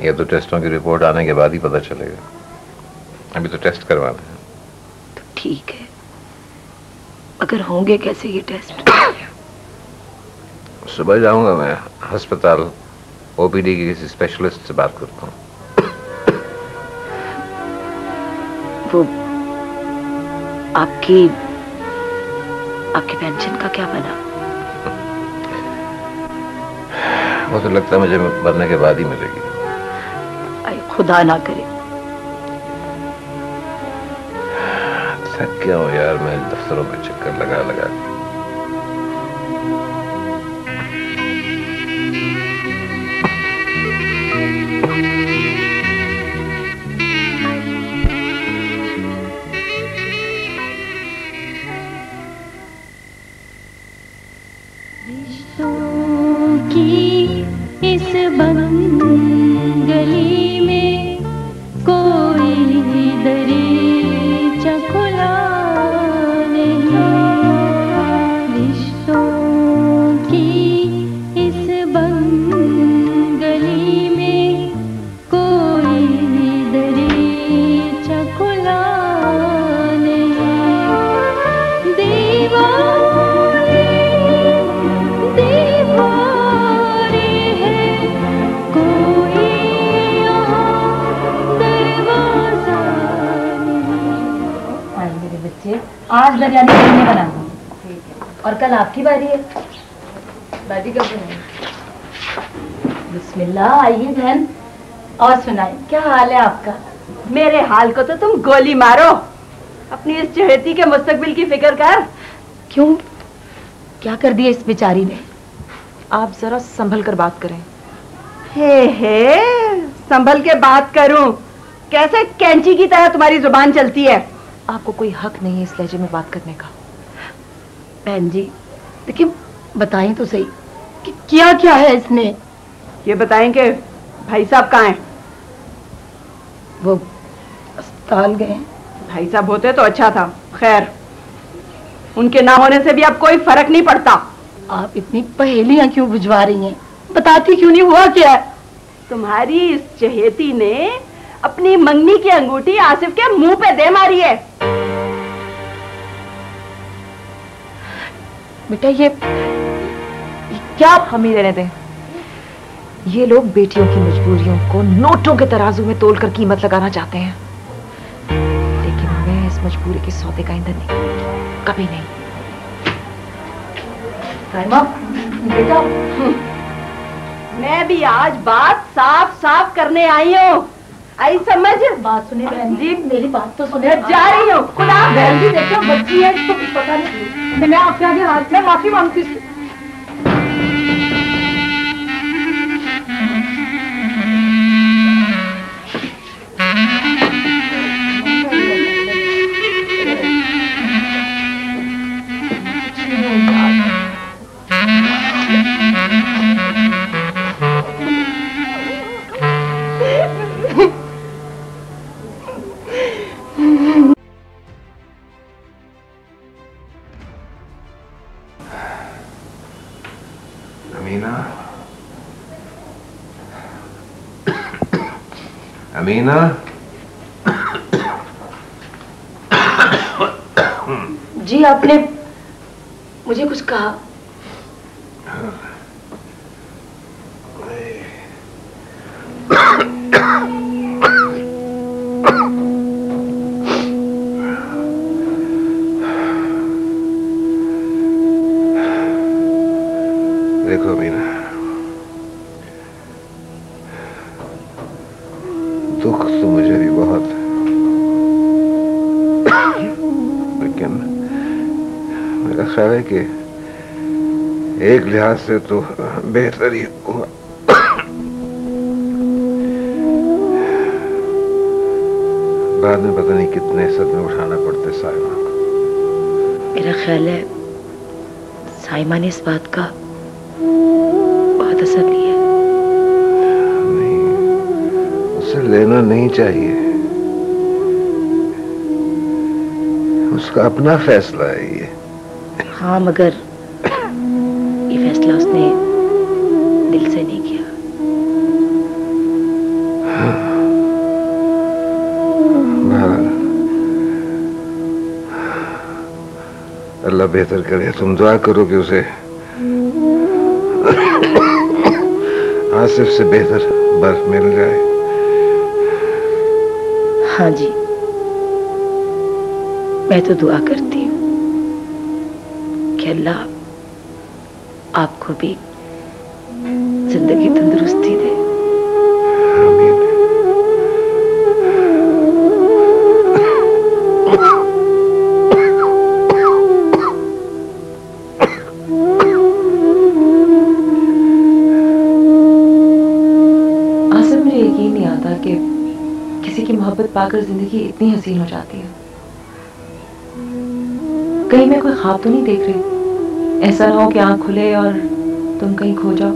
ये तो टेस्टों की रिपोर्ट आने के बाद ही पता चलेगा, अभी तो टेस्ट करवाना है। तो ठीक है, अगर होंगे कैसे ये टेस्ट? सुबह जाऊंगा मैं अस्पताल, ओपीडी के किसी स्पेशलिस्ट से बात करता हूँ। वो आपकी पेंशन का क्या बना? वो तो लगता है मुझे मरने के बाद ही मिलेगी। खुदा ना करे। थक गया हूँ यार मैं दफ्तरों में चक्कर लगा लगा के। इस बंद गली में कोई दरीचा खुला नहीं, रिश्तों की इस बंद गली में कोई दरीचा खुला नहीं, दीवारें दीवारें आज बिरयानी मैंने बनाना और कल आपकी बारी है। बाजी कब बनाएंगे? बिस्मिल्लाह, आइए बहन। और सुनाए, क्या हाल है आपका? मेरे हाल को तो तुम गोली मारो, अपनी इस चहेती के मुस्तकबिल की फिक्र कर। क्यों, क्या कर दिया इस बेचारी ने? आप जरा संभल कर बात करें। हे संभल के बात करूं? कैसे कैंची की तरह तुम्हारी जुबान चलती है? आपको कोई हक नहीं है इस लहजे में बात करने का। बहन जी देखिए, बताएं तो सही कि क्या क्या है इसने। ये बताएं कि भाई साहब कहाँ हैं? वो अस्पताल गए। भाई साहब होते तो अच्छा था, खैर उनके ना होने से भी अब कोई फर्क नहीं पड़ता। आप इतनी पहेलियां क्यों बुझवा रही हैं? बताती क्यों नहीं, हुआ क्या? तुम्हारी इस चहेती ने अपनी मंगनी की अंगूठी आसिफ के मुंह पे दे मारी है। बेटा ये क्या? आप हमें रहने दें। ये लोग बेटियों की मजबूरियों को नोटों के तराजू में तोलकर कीमत लगाना चाहते हैं, लेकिन मैं इस मजबूरी के सौदे का ईंधन नहीं, कभी नहीं। बेटा मैं भी आज बात साफ साफ करने आई हूँ, आई समझ? बात सुने बहन जी, मेरी बात तो सुने। जा रही हूँ। खुदा बहन जी देखो, बच्ची है तो पता नहीं, मैं आपके आगे हाथ में माफी मांगती हूँ। अमीना, जी आपने मुझे कुछ कहा? देखो अमीना, दुख तो मुझे भी बहुत है, लेकिन मेरा ख्याल है कि एक लिहाज से तो बेहतर ही हुआ। बाद में पता नहीं कितने सदमे उठाना पड़ते साइमा को। मेरा ख्याल है साइमा ने इस बात का बहुत असर लिया। उसे लेना नहीं चाहिए, उसका अपना फैसला है ये। हाँ मगर ये फैसला उसने दिल से नहीं किया। अल्लाह बेहतर करे, तुम दुआ करो कि उसे आसिफ से बेहतर बर मिल जाए। हाँ जी, मैं तो दुआ करती हूँ कि अल्लाह आपको भी जिंदगी तंदुरुस्ती दे। आसिफ, मुझे यकीन नहीं आता कि किसी की मोहब्बत पाकर जिंदगी इतनी हसीन हो जाती है। कहीं मैं कोई ख्वाब तो नहीं देख रही? ऐसा ना हो कि आंख खुले और तुम कहीं खो जाओ।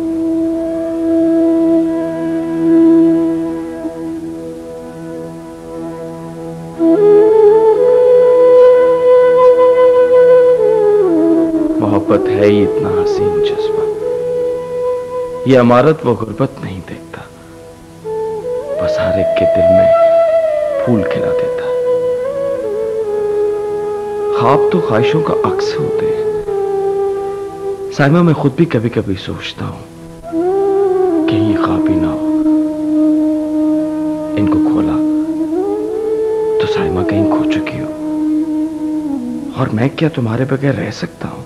मोहब्बत है ही इतना हसीन जज्बा, ये अमारत व गुर्बत नहीं देखता, बस हर एक के दिल में फूल खिला देता है। ख्वाब तो ख्वाहिशों का अक्स होते हैं। साइमा, मैं खुद भी कभी कभी सोचता हूं कि ये ख्वाब ही ना हो। इनको खोला तो साइमा कहीं खो चुकी हो, और मैं क्या तुम्हारे बगैर रह सकता हूं?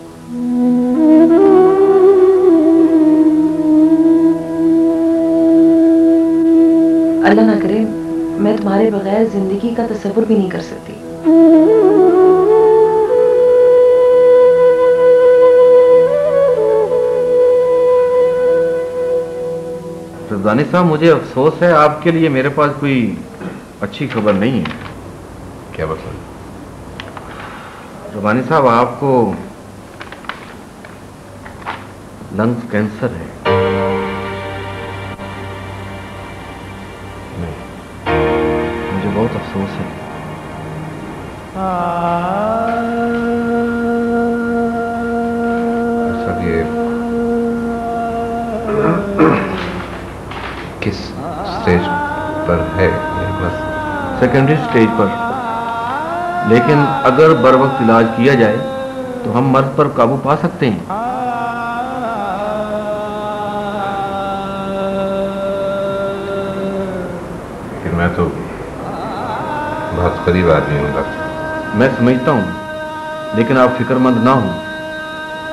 अल्लाह ना करे मैं तुम्हारे बगैर जिंदगी का तसव्वुर भी नहीं कर सकती। रब्बानी साहब, मुझे अफसोस है आपके लिए मेरे पास कोई अच्छी खबर नहीं है। क्या मतलब? रब्बानी साहब, आपको लंग्स कैंसर है। मुझे बहुत अफसोस है। सर, ये किस स्टेज पर है? बस सेकेंडरी स्टेज पर, लेकिन अगर बर वक्त इलाज किया जाए तो हम मर्ज पर काबू पा सकते हैं। लेकिन मैं तो बहुत गरीब आदमी हूँ डॉक्टर। मैं समझता हूँ, लेकिन आप फिक्रमंद ना हो।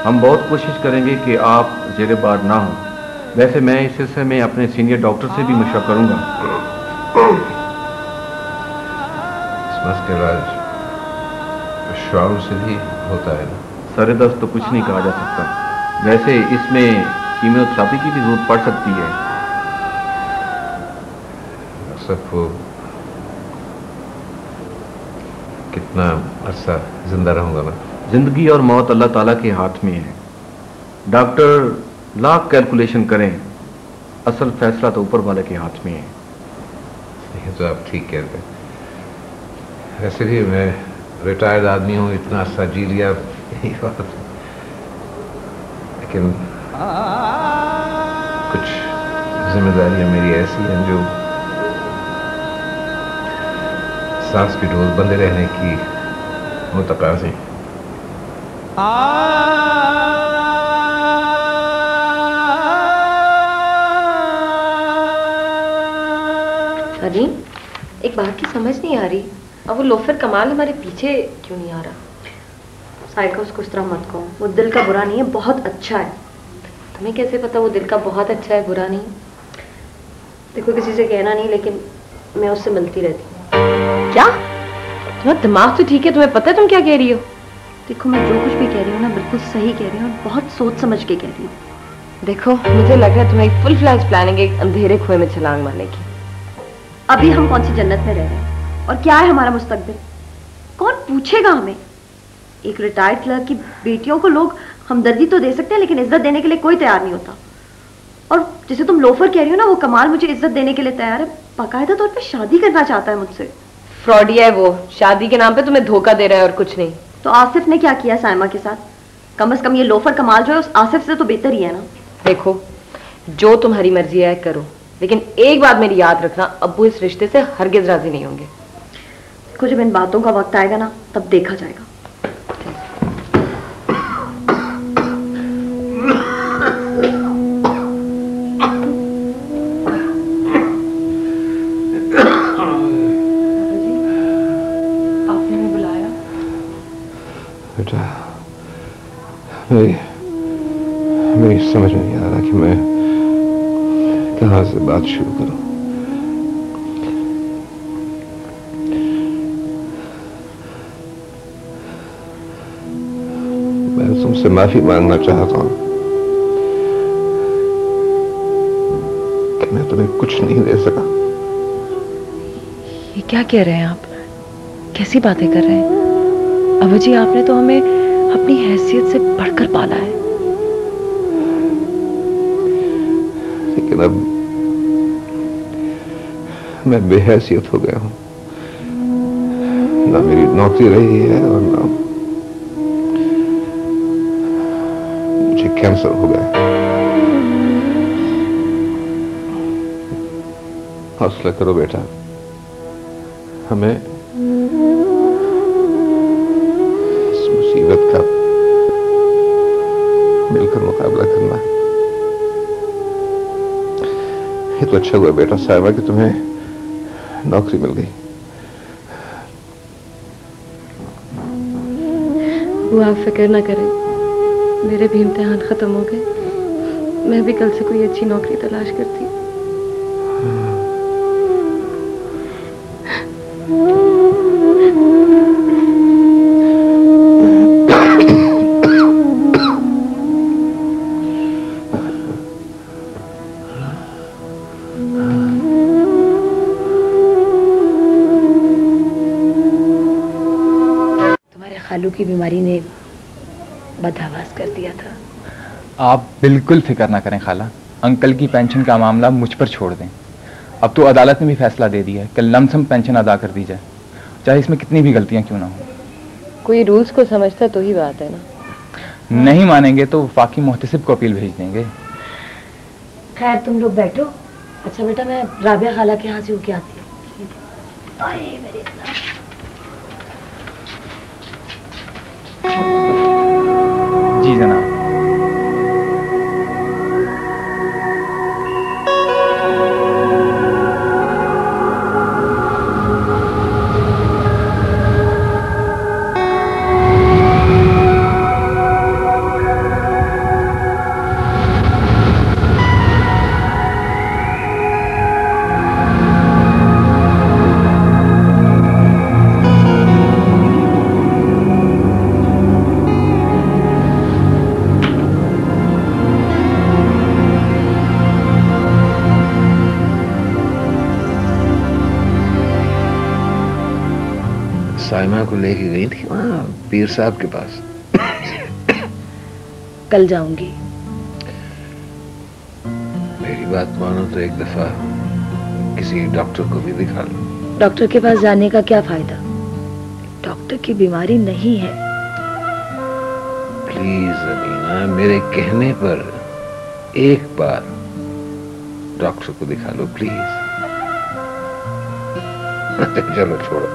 हम बहुत कोशिश करेंगे कि आप जेरे बार ना हो। वैसे मैं इस सिलसिले में अपने सीनियर डॉक्टर से भी मशवरा करूंगा। इस मसले का इलाज शुरू से भी होता है ना? सर दर्द तो कुछ नहीं कहा जा सकता। वैसे इसमें कीमोथेरेपी की भी जरूरत पड़ सकती है। सब वो कितना अरसा जिंदा रहूंगा मैं? जिंदगी और मौत अल्लाह ताला के हाथ में है। डॉक्टर लाख कैलकुलेशन करें, असल फैसला तो ऊपर वाले के हाथ में है। ये तो आप ठीक कहते हैं। वैसे भी मैं रिटायर्ड आदमी हूँ, इतना अरसा जी लिया, यही बात। लेकिन कुछ जिम्मेदारियां मेरी ऐसी हैं जो सांस की डोज बंदे रहने की मुतकाज़ी। अरे एक बात की समझ नहीं आ रही, अब वो लोफर कमाल हमारे पीछे क्यों नहीं आ रहा? साइको उसको उस तरह मत कहो, वो दिल का बुरा नहीं है, बहुत अच्छा है। तुम्हें कैसे पता वो दिल का बहुत अच्छा है, बुरा नहीं? देखो किसी से कहना नहीं, लेकिन मैं उससे मिलती रहती हूँ। क्या? तुम्हारा दिमाग तो ठीक है, तुम्हें पता है तुम क्या कह रही हो? देखो मैं जो कुछ भी कह रही हूँ ना बिल्कुल सही कह रही हूँ और बहुत सोच समझ के कह रही हूँ। देखो मुझे लग रहा है तुम्हें फुल फ्लैश प्लानिंग एक अंधेरे कुएं में छलांग मारने की। अभी हम कौन सी जन्नत में रह रहे हैं और क्या है हमारा मुस्तकबिल? कौन पूछेगा हमें? एक रिटायर्ड क्लर्क की बेटियों को लोग हमदर्दी तो दे सकते हैं, लेकिन इज्जत देने के लिए कोई तैयार नहीं होता। और जिसे तुम लोफर कह रही हो ना, वो कमाल मुझे इज्जत देने के लिए तैयार है, बाकायदा तौर पे शादी करना चाहता है मुझसे। फ्रॉडिया है वो, शादी के नाम पे तुम्हें धोखा दे रहा है और कुछ नहीं। तो आसिफ ने क्या किया साइमा के साथ? कम से कम ये लोफर कमाल जो है उस आसिफ से तो बेहतर ही है ना। देखो जो तुम्हारी मर्जी है करो, लेकिन एक बात मेरी याद रखना, अब्बू इस रिश्ते से हरगिज राजी नहीं होंगे। देखो जब इन बातों का वक्त आएगा ना तब देखा जाएगा। आपने हमें बुलाया? बेटा मेरी समझ में नहीं आ रहा कि मैं कहाँ से बात शुरू करूं। मैं तुमसे माफी मांगना चाहता हूं कि मैं तुम्हें कुछ नहीं दे सका। ये क्या कह रहे हैं आप? कैसी बातें कर रहे हैं? अबू जी आपने तो हमें अपनी हैसियत से बढ़कर पाला है। लेकिन अब मैं बेहैसियत हो गया हूं। ना मेरी नौकरी रही है और ना मुझे कैंसर हो गया। हौसला करो बेटा, हमें इस मुसीबत का मिलकर मुकाबला करना है। ये तो अच्छा हुआ बेटा साहिबा कि तुम्हें नौकरी मिल गई। वो आप फिक्र ना करें, मेरे भी इम्तिहान खत्म हो गए। मैं भी कल से कोई अच्छी नौकरी तलाश करती। खालू की बीमारी ने बदहवास कर दिया था। आप बिल्कुल फिक्र ना करें खाला, अंकल की पेंशन का मामला मुझ पर छोड़ दें। अब तो अदालत ने भी फैसला दे दिया है कि लमसम पेंशन अदा कर दी जाए, चाहे इसमें कितनी भी गलतियां क्यों ना हो। कोई रूल्स को समझता तो ही बात है ना। नहीं मानेंगे तो वफाकी मोहतसिब को अपील भेज देंगे। खैर तुम लोग बैठो। अच्छा बेटा, मैं राबिया खाला के यहाँ से होके आती हूँ। आए मेरे जी जनाब। साइमा को लेके गई थी वहाँ पीर साहब के पास। कल जाऊंगी। मेरी बात मानो तो एक दफा किसी डॉक्टर को भी दिखा लो। डॉक्टर के पास जाने का क्या फायदा? डॉक्टर की बीमारी नहीं है। प्लीज अमीना, मेरे कहने पर एक बार डॉक्टर को दिखा लो प्लीज। चलो छोड़ो,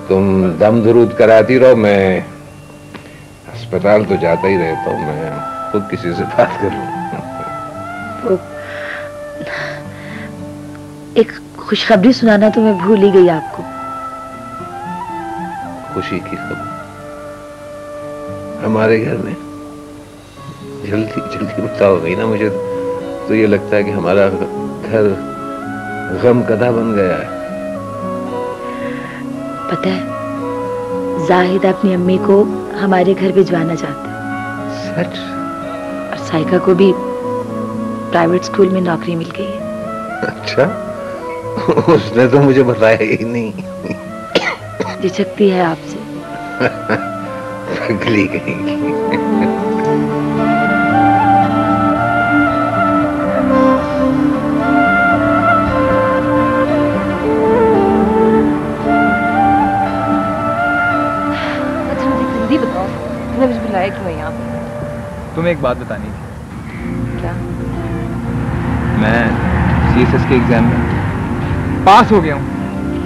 तुम दम दुरूद कराती रहो, मैं अस्पताल तो जाता ही रहता हूँ, मैं खुद किसी से बात कर लूँ। एक खुशखबरी सुनाना तो मैं भूल ही गई आपको। खुशी की खबर हमारे घर में? जल्दी जल्दी बताओ गई ना, मुझे तो ये लगता है कि हमारा घर गम कदा बन गया है। पता है, जाहिद अपनी अम्मी को हमारे घर भिजवाना चाहता है। सच? और साइका को भी प्राइवेट स्कूल में नौकरी मिल गई है। अच्छा, उसने तो मुझे बताया ही नहीं। झिझकती है आपसे। पगली कहीं। तुमने मुझे बुलाया क्यों है यहाँ पे? तुम्हें एक बात बतानी थी। क्या? मैं CSS के एग्जाम में पास हो गया हूँ।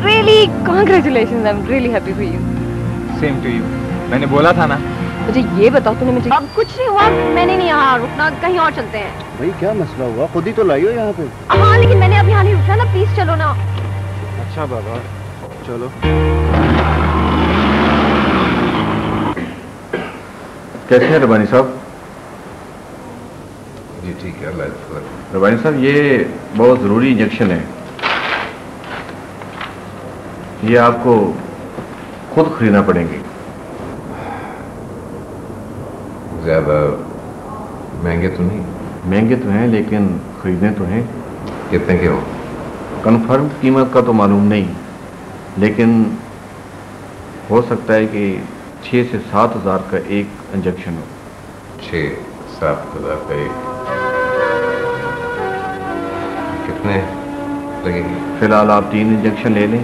Really? Congratulations! I'm really happy for you. Same to you. मैंने बोला था ना। मुझे ये बताओ, तूने मुझे अब कुछ नहीं हुआ, मैंने नहीं यहाँ रुकना, कहीं और चलते हैं। भाई क्या मसला हुआ? खुद ही तो लाई हो यहाँ पे। हाँ लेकिन मैंने अब यहाँ नहीं रुकना ना, प्लीज चलो ना। अच्छा बाबा चलो। कैसे हैं रबानी साहब? जी ठीक है, अल्लाह। रबानी साहब, ये बहुत ज़रूरी इंजेक्शन है, ये आपको खुद खरीदना पड़ेंगे। ज्यादा महंगे तो नहीं? महंगे तो हैं लेकिन खरीदने तो हैं। कितने के हो? कन्फर्म कीमत का तो मालूम नहीं, लेकिन हो सकता है कि 6 से 7 हज़ार का एक इंजेक्शन हो। 6-7 हज़ार का एक? कितने लगेंगे? फिलहाल आप 3 इंजेक्शन ले लें,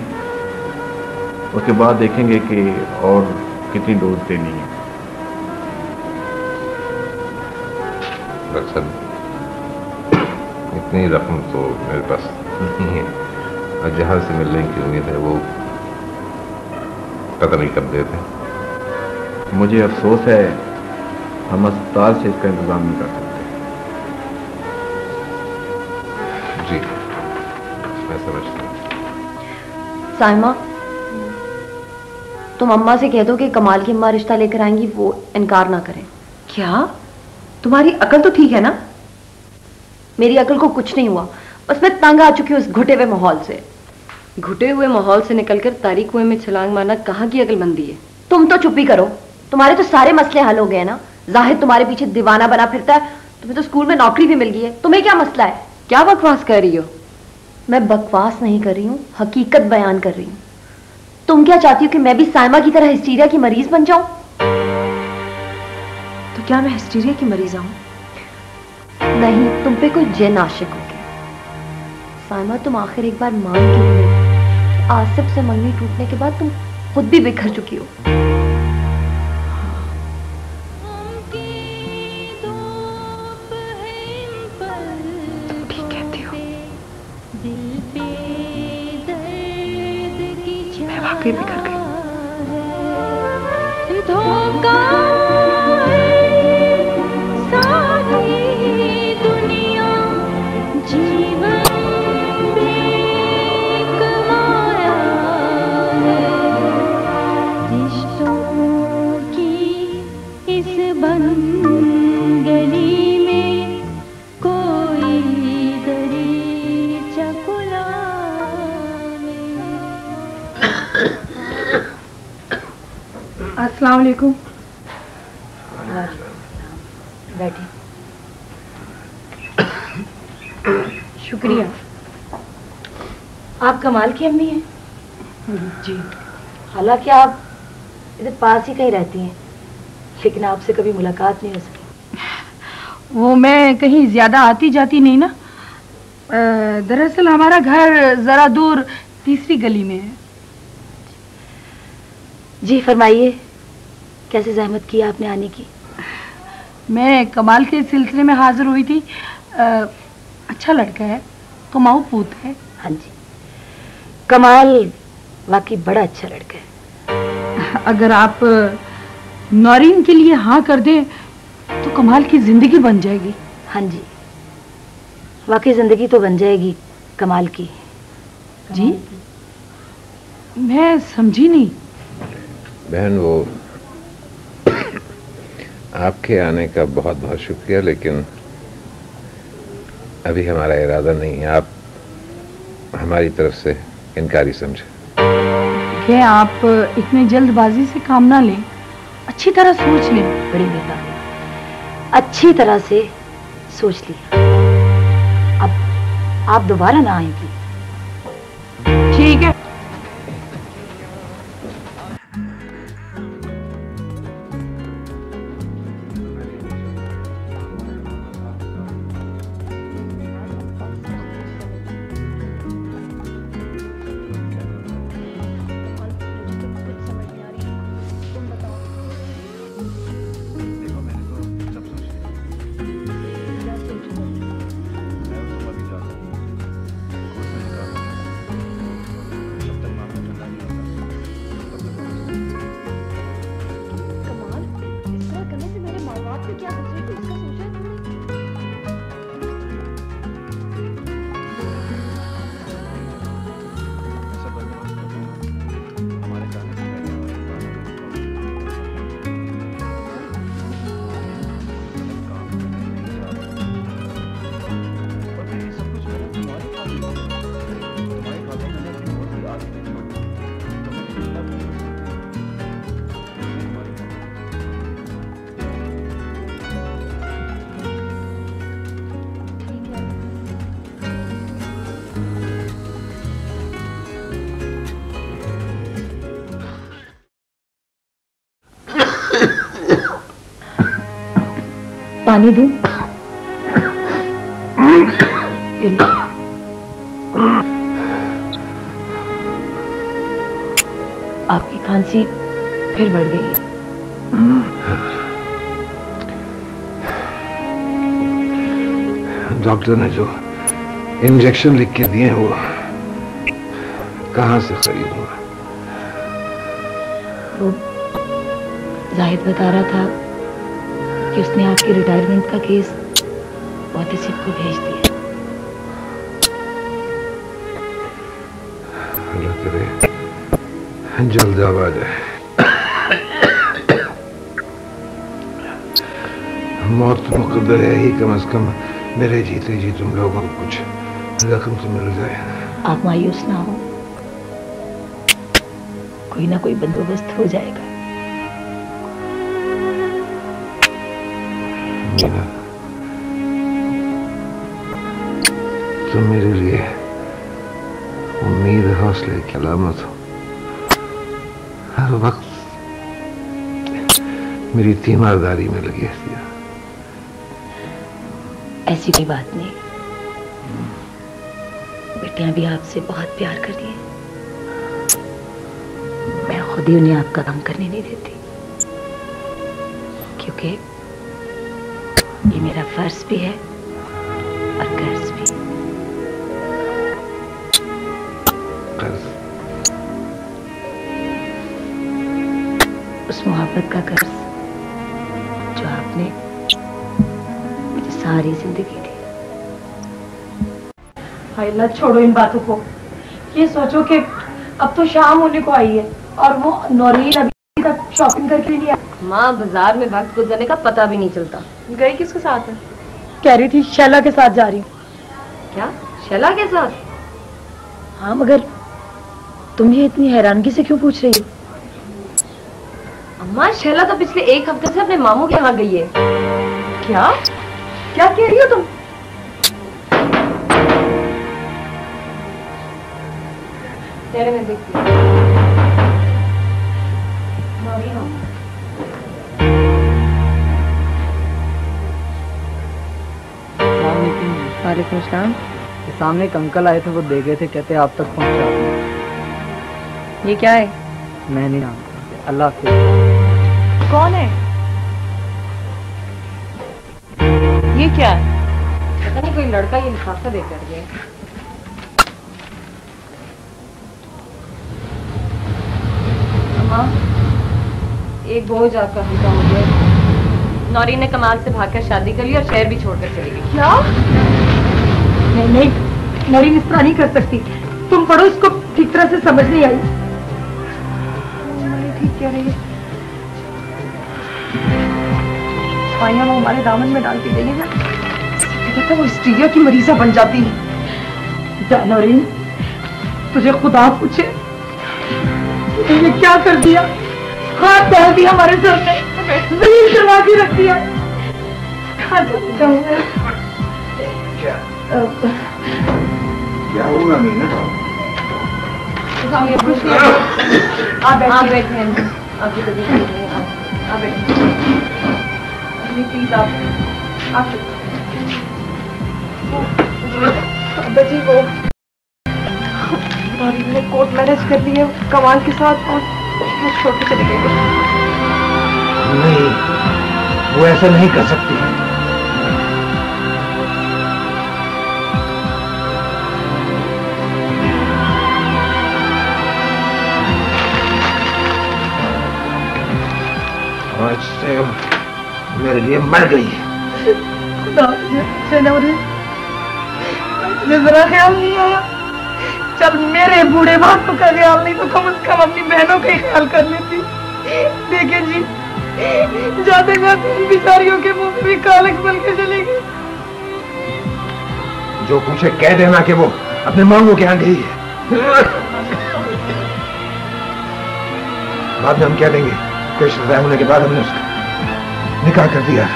उसके बाद देखेंगे कि और कितनी डोज देनी है। दरअसल इतनी रकम तो मेरे पास नहीं है, और जहाँ से मिलने की उम्मीद है वो पता नहीं कब देते। मुझे अफसोस है, हम अस्पताल से इसका इंतजाम नहीं कर सकते। जी मैं समझता हूँ। साइमा, तुम अम्मा से कह दो कि कमाल की अम्मा रिश्ता लेकर आएंगी, वो इनकार ना करें। क्या? तुम्हारी अकल तो ठीक है ना? मेरी अकल को कुछ नहीं हुआ, बस मैं तंग आ चुकी हूँ इस घुटे हुए माहौल से। घुटे हुए माहौल से निकलकर तारीख कुएं में छलांग मारना कहाँ की अकलमंदी है? तुम तो चुप ही करो, तुम्हारे तो सारे मसले हल हो गए ना। जाहिद तुम्हारे पीछे दीवाना बना फिरता है, तुम्हें तो स्कूल में नौकरी भी मिल गई है, तुम्हें क्या मसला है? क्या बकवास कर रही हो? मैं बकवास नहीं कर रही हूँ, हकीकत बयान कर रही हूँ। तुम क्या चाहती हो कि मैं भी साइमा की तरह हिस्टीरिया की मरीज बन जाऊं? तो क्या मैं हिस्टीरिया की मरीज हूँ? नहीं, तुम पे कोई जिन आशिक हो गया। साइमा, तुम आखिर एक बार मान क्यों नहीं? आसिफ से मंगनी टूटने के बाद तुम खुद भी बिखर चुकी हो। ठीक कहती हो, मैं वाकई बिखर गई। धोखा सारी दुनिया जीवन एक माया है, रिश्तों की इस बंगली में कोई दरीचा खुला अस्सलाम वालेकुम। बैठिए। शुक्रिया। आप कमाल की अम्मी हैं? जी। हालांकि आप इधर पास ही कहीं रहती हैं, लेकिन आपसे कभी मुलाकात नहीं हो सकी। वो मैं कहीं ज्यादा आती जाती नहीं ना। दरअसल हमारा घर जरा दूर तीसरी गली में है। जी फरमाइए, कैसे जहमत की आपने आने की? मैं कमाल के सिलसिले में हाजिर हुई थी। अच्छा लड़का है, कमाऊ पूत है। हाँ जी, कमाल वाकई बड़ा अच्छा लड़का है। अगर आप नौरीन के लिए हाँ कर दें तो कमाल की जिंदगी बन जाएगी। हाँ जी, वाकई जिंदगी तो बन जाएगी कमाल की। जी, मैं समझी नहीं। बहन, वो आपके आने का बहुत बहुत शुक्रिया, लेकिन अभी हमारा इरादा नहीं है। आप हमारी तरफ से इनकारी समझे। कि आप इतने जल्दबाजी से काम ना लें, अच्छी तरह सोच लें। बड़ी मेहरबानी, अच्छी तरह से सोच लिया। अब आप दोबारा ना आएंगी। ठीक है। पानी दूं? आपकी खांसी फिर बढ़ गई है। डॉक्टर ने जो इंजेक्शन लिख के दिए वो कहाँ से खरीदूंगा? वो जाहिद बता रहा था कि उसने आपके रिटायरमेंट का केस ऑफिसर को भेज दिया। अल्लाह करे जल्द जवाब आ जाए। मौत तो मुकद्दर है ही, कम से कम मेरे जीते जी तुम लोगों को कुछ रकम तो मिल जाए। आप मायूस ना हो, कोई ना कोई बंदोबस्त हो जाएगा। मीना, तुम मेरे लिए उम्मीद हौसले की अलामत हो। हर वक्त मेरी तीमारदारी में लगी है। ऐसी कोई बात नहीं, बेटियां भी आपसे बहुत प्यार करती हैं। मैं खुद ही उन्हें आपका काम करने नहीं देती, क्योंकि ये मेरा फर्ज भी है और कर्ज भी। उस मोहब्बत का कर्ज जो आपने मुझे सारी जिंदगी दी। हाय अल्लाह, छोड़ो इन बातों को। ये सोचो कि अब तो शाम होने को आई है और वो नौरीन अभी तक शॉपिंग करके नहीं आई। माँ, बाजार में वक्त गुजरने का पता भी नहीं चलता। गई किसके साथ है? कह रही थी शैला के साथ जा रही हूँ। क्या शैला के साथ? हाँ, मगर तुम ये इतनी हैरानगी से क्यों पूछ रही हो? अम्मा, शैला तो पिछले 1 हफ्ते से अपने मामू के यहाँ गई है। क्या क्या कह रही हो तुम? तेरे में देखती हूँ। वालेकुम सलाम। सामने एक अंकल आए थे, वो दे गए थे, कहते आप तक पहुंचा दूं। ये क्या है? मैं नहीं जानता। अल्लाह हाफिज़। कौन है ये? क्या है? पता नहीं, कोई लड़का ये लिफाफा देकर गया। अम्मा, एक बोझ आपका हल्का हो गया। नौरीन ने कमाल से भागकर शादी कर ली और शहर भी छोड़कर चली गई। क्या? नहीं नहीं, नौरीन इस तरह नहीं कर सकती। तुम पढ़ो, इसको ठीक तरह से समझ नहीं आई। ठीक कह रही है। पाइयां वो हमारे दामन में डाल के देंगे ना, कहता वो स्त्रिया की मरीजा बन जाती है। जा नौरीन, तुझे खुदा पूछे ये क्या कर दिया? हाथ डाल दिया हमारे सर पे, जमीन करवा के रख दिया। क्या होगा मीना? आप बैठे हैं, आपकी तबीयत ठीक नहीं है, आप बैठे। प्लीज आप बची वो ने कोर्ट मैरिज कर ली है कमाल के साथ और छोड़ के चले गए। नहीं, वो ऐसा नहीं कर सकती। आज से मेरे लिए मर गई। खुदा मुझे जरा ख्याल नहीं आया। चल मेरे बूढ़े बापों का ख्याल नहीं तो कम से कम अपनी बहनों का ही ख्याल कर लेती। देखे जी, जाते जाते इन बिचारियों के मुंह में भी कालक बन के चली गई। जो पूछे कह देना कि वो अपने मांगों के यहाँ गई है। बाद में हम कह देंगे कि रिश्तेदार होने के बाद हमने उसका निकाह कर दिया।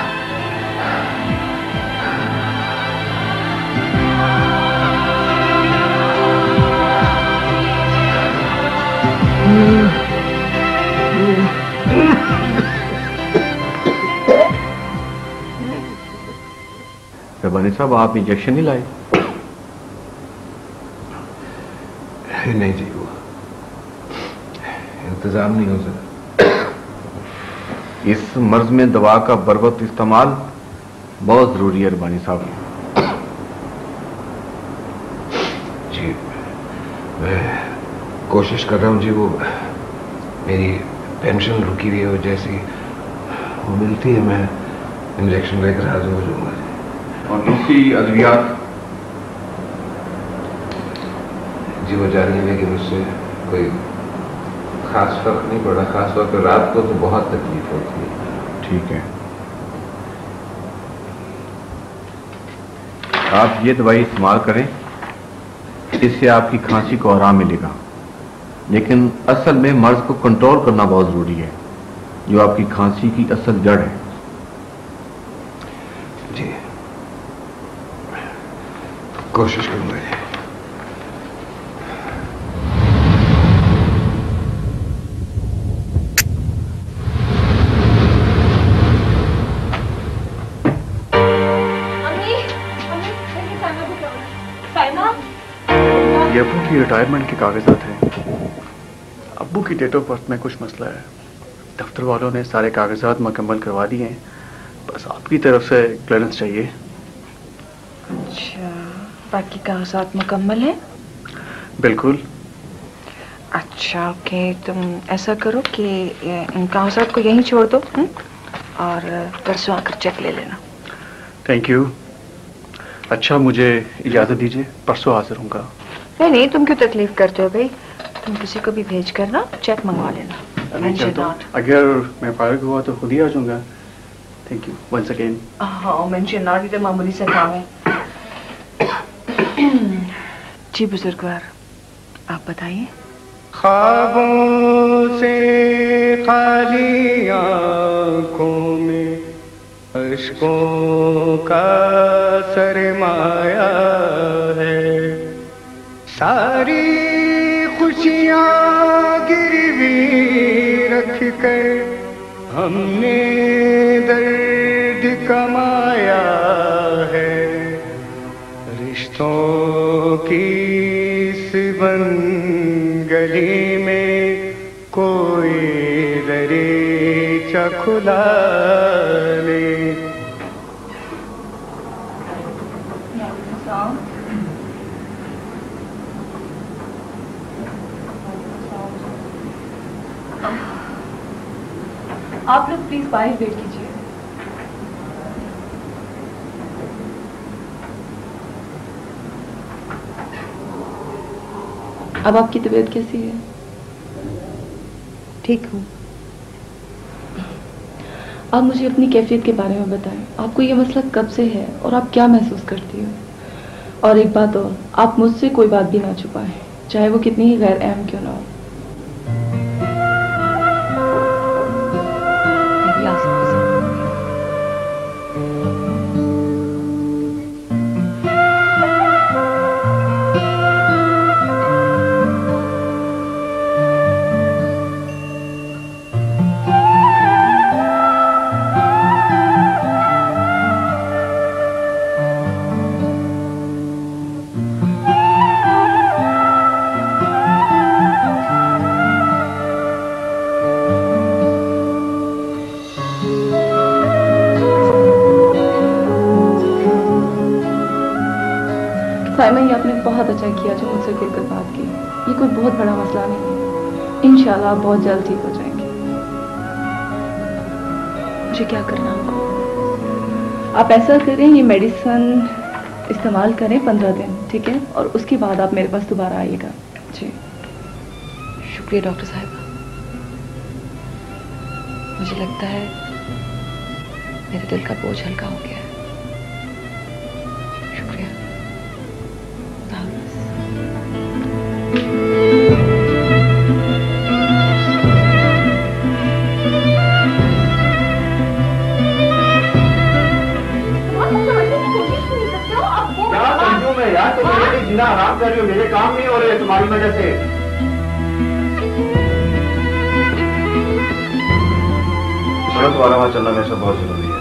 रबानी साहब, आप इंजेक्शन नहीं लाए? नहीं जी, वो इंतजाम नहीं हो सका। इस मर्ज में दवा का बरवक्त इस्तेमाल बहुत जरूरी है रबानी साहब। जी, मैं कोशिश कर रहा हूँ जी। वो मेरी पेंशन रुकी हुई हो, जैसी वो मिलती है मैं इंजेक्शन लेकर हाजिर हो जाऊंगा। और दूसरी अद्वियात जी वो जा रही है, लेकिन उससे कोई खास फर्क नहीं पड़ा। खास तौर पर रात को तो बहुत तकलीफ होती है। ठीक है, आप ये दवाई इस्तेमाल करें, इससे आपकी खांसी को आराम मिलेगा। लेकिन असल में मर्ज को कंट्रोल करना बहुत जरूरी है, जो आपकी खांसी की असल जड़ है। जी, कोशिश करूंगा। रिटायरमेंट के कागजात हैं। अब्बू की डेट ऑफ बर्थ में कुछ मसला है। दफ्तर वालों ने सारे कागजात मुकम्मल करवा दिए हैं, बस आपकी तरफ से क्लियरेंस चाहिए। अच्छा, बाकी कागजात मुकम्मल है? बिल्कुल। अच्छा ओके, तुम ऐसा करो कि इन कागजात को यहीं छोड़ दो और परसों आकर चेक ले लेना। Thank you. अच्छा, मुझे इजाज़त दीजिए, परसों हाजिर होऊंगा। नहीं नहीं, तुम क्यों तकलीफ करते हो भाई, तुम किसी को भी भेज कर ना चेक मंगवा लेना। अगर मैं फारिग हुआ तो खुद ही आ जाऊंगा। Thank you once again. हाँ, मेंशन नॉट भी तो मामूली सा काम है। जी बुजुर्गवार, आप बताइए। ख्वाबों से खाली आँखों में अश्कों का सरमाया है, सारी खुशियाँ गिरवी रख कर हमने दर्द कमाया है, रिश्तों की इस गली में कोई दरीचा खुला ले। आप लोग प्लीज बाहर वेट कीजिए। अब आपकी तबीयत कैसी है? ठीक हूँ। आप मुझे अपनी कैफियत के बारे में बताएं। आपको ये मसला कब से है और आप क्या महसूस करती हो? और एक बात और, आप मुझसे कोई बात भी ना छुपाएं, चाहे वो कितनी ही गैर अहम क्यों ना हो। साइमन, ये आपने बहुत अच्छा किया जो मुझसे खुलकर बात की। ये कोई बहुत बड़ा मसला नहीं है। इंशाल्लाह आप बहुत जल्द ठीक हो जाएंगे। मुझे क्या करना होगा? आप ऐसा करें, ये मेडिसिन इस्तेमाल करें 15 दिन, ठीक है? और उसके बाद आप मेरे पास दोबारा आइएगा। जी शुक्रिया डॉक्टर साहिबा। मुझे लगता है मेरे दिल का बोझ हल्का हो गया है। शुक्रिया। यार तुम मेरे जीना आराम कर रही हो, मेरे काम नहीं हो रहे तुम्हारी वजह से। चलो तुम्हारा वहाँ चलना मेरे से बहुत जरूरी है।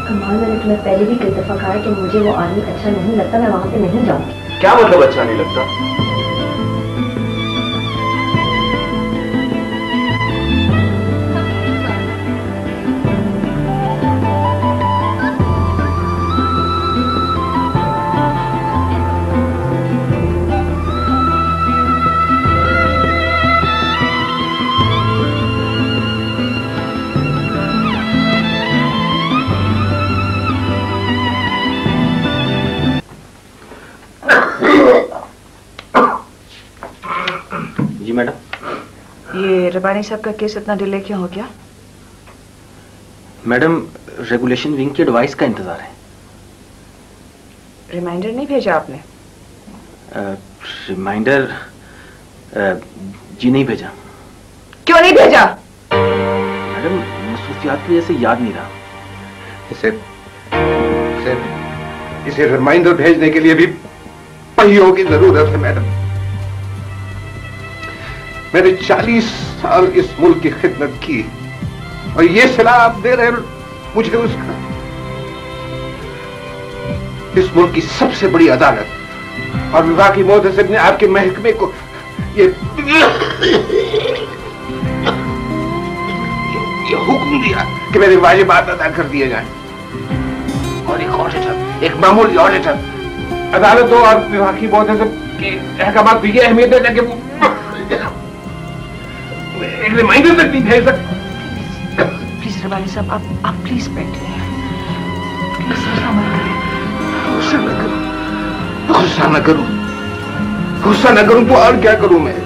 कमाल, मैंने तुम्हें पहले भी कई दफा कहा है कि मुझे वो आदमी अच्छा नहीं लगता, मैं वहाँ पे नहीं जाऊँगी। क्या मतलब अच्छा नहीं लगता? ये रबानी साहब का केस इतना डिले क्यों हो गया? मैडम, रेगुलेशन विंग की एडवाइस का इंतजार है। रिमाइंडर नहीं भेजा आपने? रिमाइंडर जी नहीं भेजा। क्यों नहीं भेजा? मैडम, मसरूफियात की वजह से याद नहीं रहा। इसे रिमाइंडर भेजने के लिए भी पहियों की जरूरत है मैडम। मैंने 40 साल इस मुल्क की खिदमत की और ये सिला आप दे रहे मुझे उसका। इस मुल्क की सबसे बड़ी अदालत और विभाग की मोहतसिब ने आपके महकमे को ये हुक्म दिया कि मेरे वाजिबात अदा कर दिए जाएं। और एक ऑडिटर, एक मामूली ऑडिटर अदालतों और विभाग की बहुत के अहकाम को ये अहमियत देता कि वो एक रिमाइंडर तक नहीं भेज सकता। प्लीज रबानी साहब, आप प्लीज बैठिए। गुस्सा न करूं, गुस्सा न करूं, गुस्सा न करूं तो और क्या करूं मैं?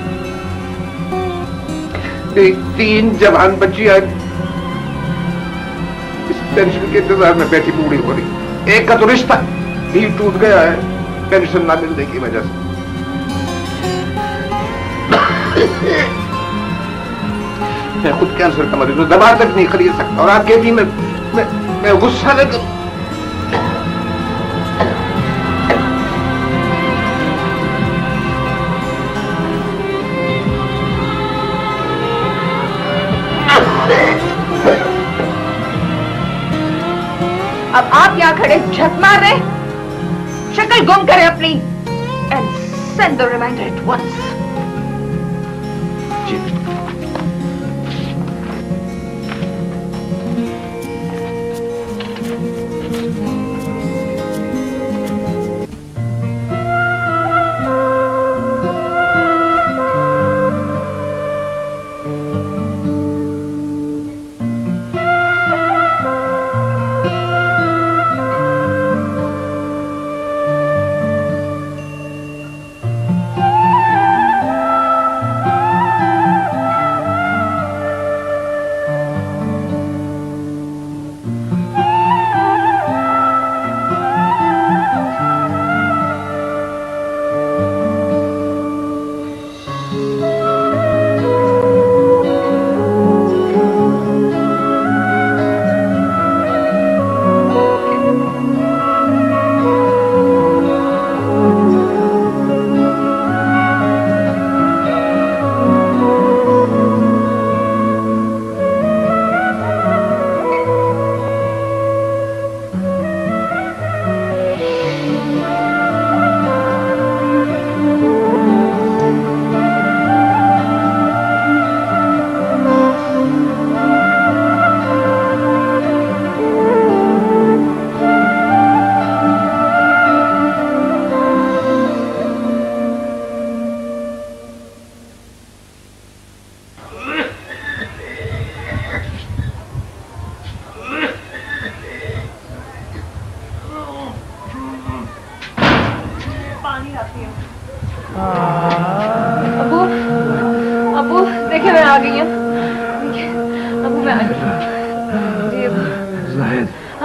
एक 3 जवान बच्चियां इस पेंशन के इंतजार में बैठी बूढ़ी हो रही। एक का तो रिश्ता ही टूट गया है पेंशन ना मिलने की वजह से। मैं खुद कैंसर का मरीज हूं, दवा तक नहीं खरीद सकता और आप कहती मैं गुस्सा न करूं। अब आप यहाँ खड़े झक मार रहे, शक्ल गुम करें अपनी and send the reminder at once.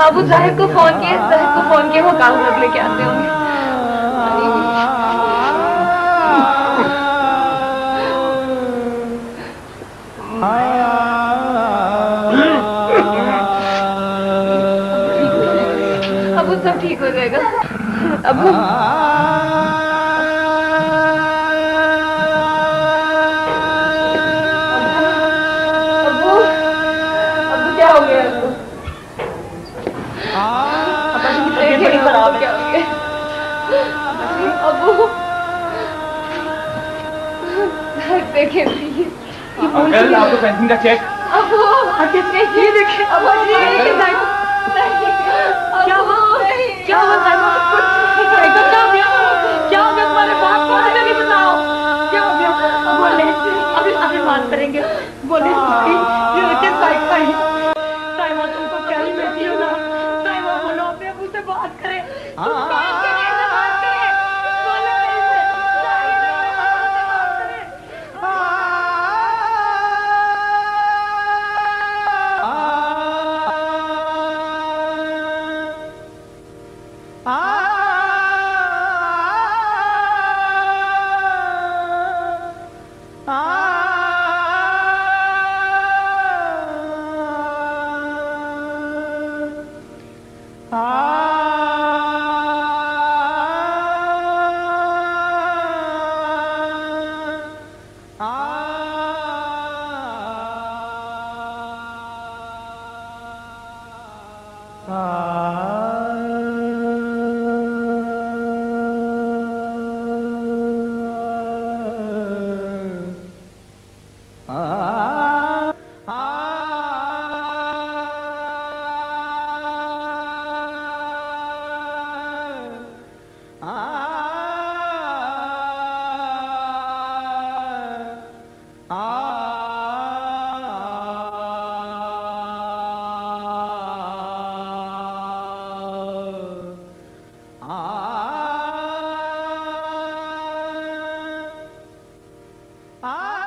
Abu Zahid को फोन किए वो कागजात लेके आते होंगे। अबू सब ठीक हो जाएगा। अबू क्या हो गया? देखिए अंकल आपको पेंशन का चेक। अबू ये देखिए अबू क्या हुआ क्या हो गया तुम्हारे बाप को हमें भी बताओ क्या हो गया? बोले अभी बात करेंगे। बोले साइमा तुमको क्या ही बेटी हो ना। साइमा बोलो अपने अबू से बात करें। हाँ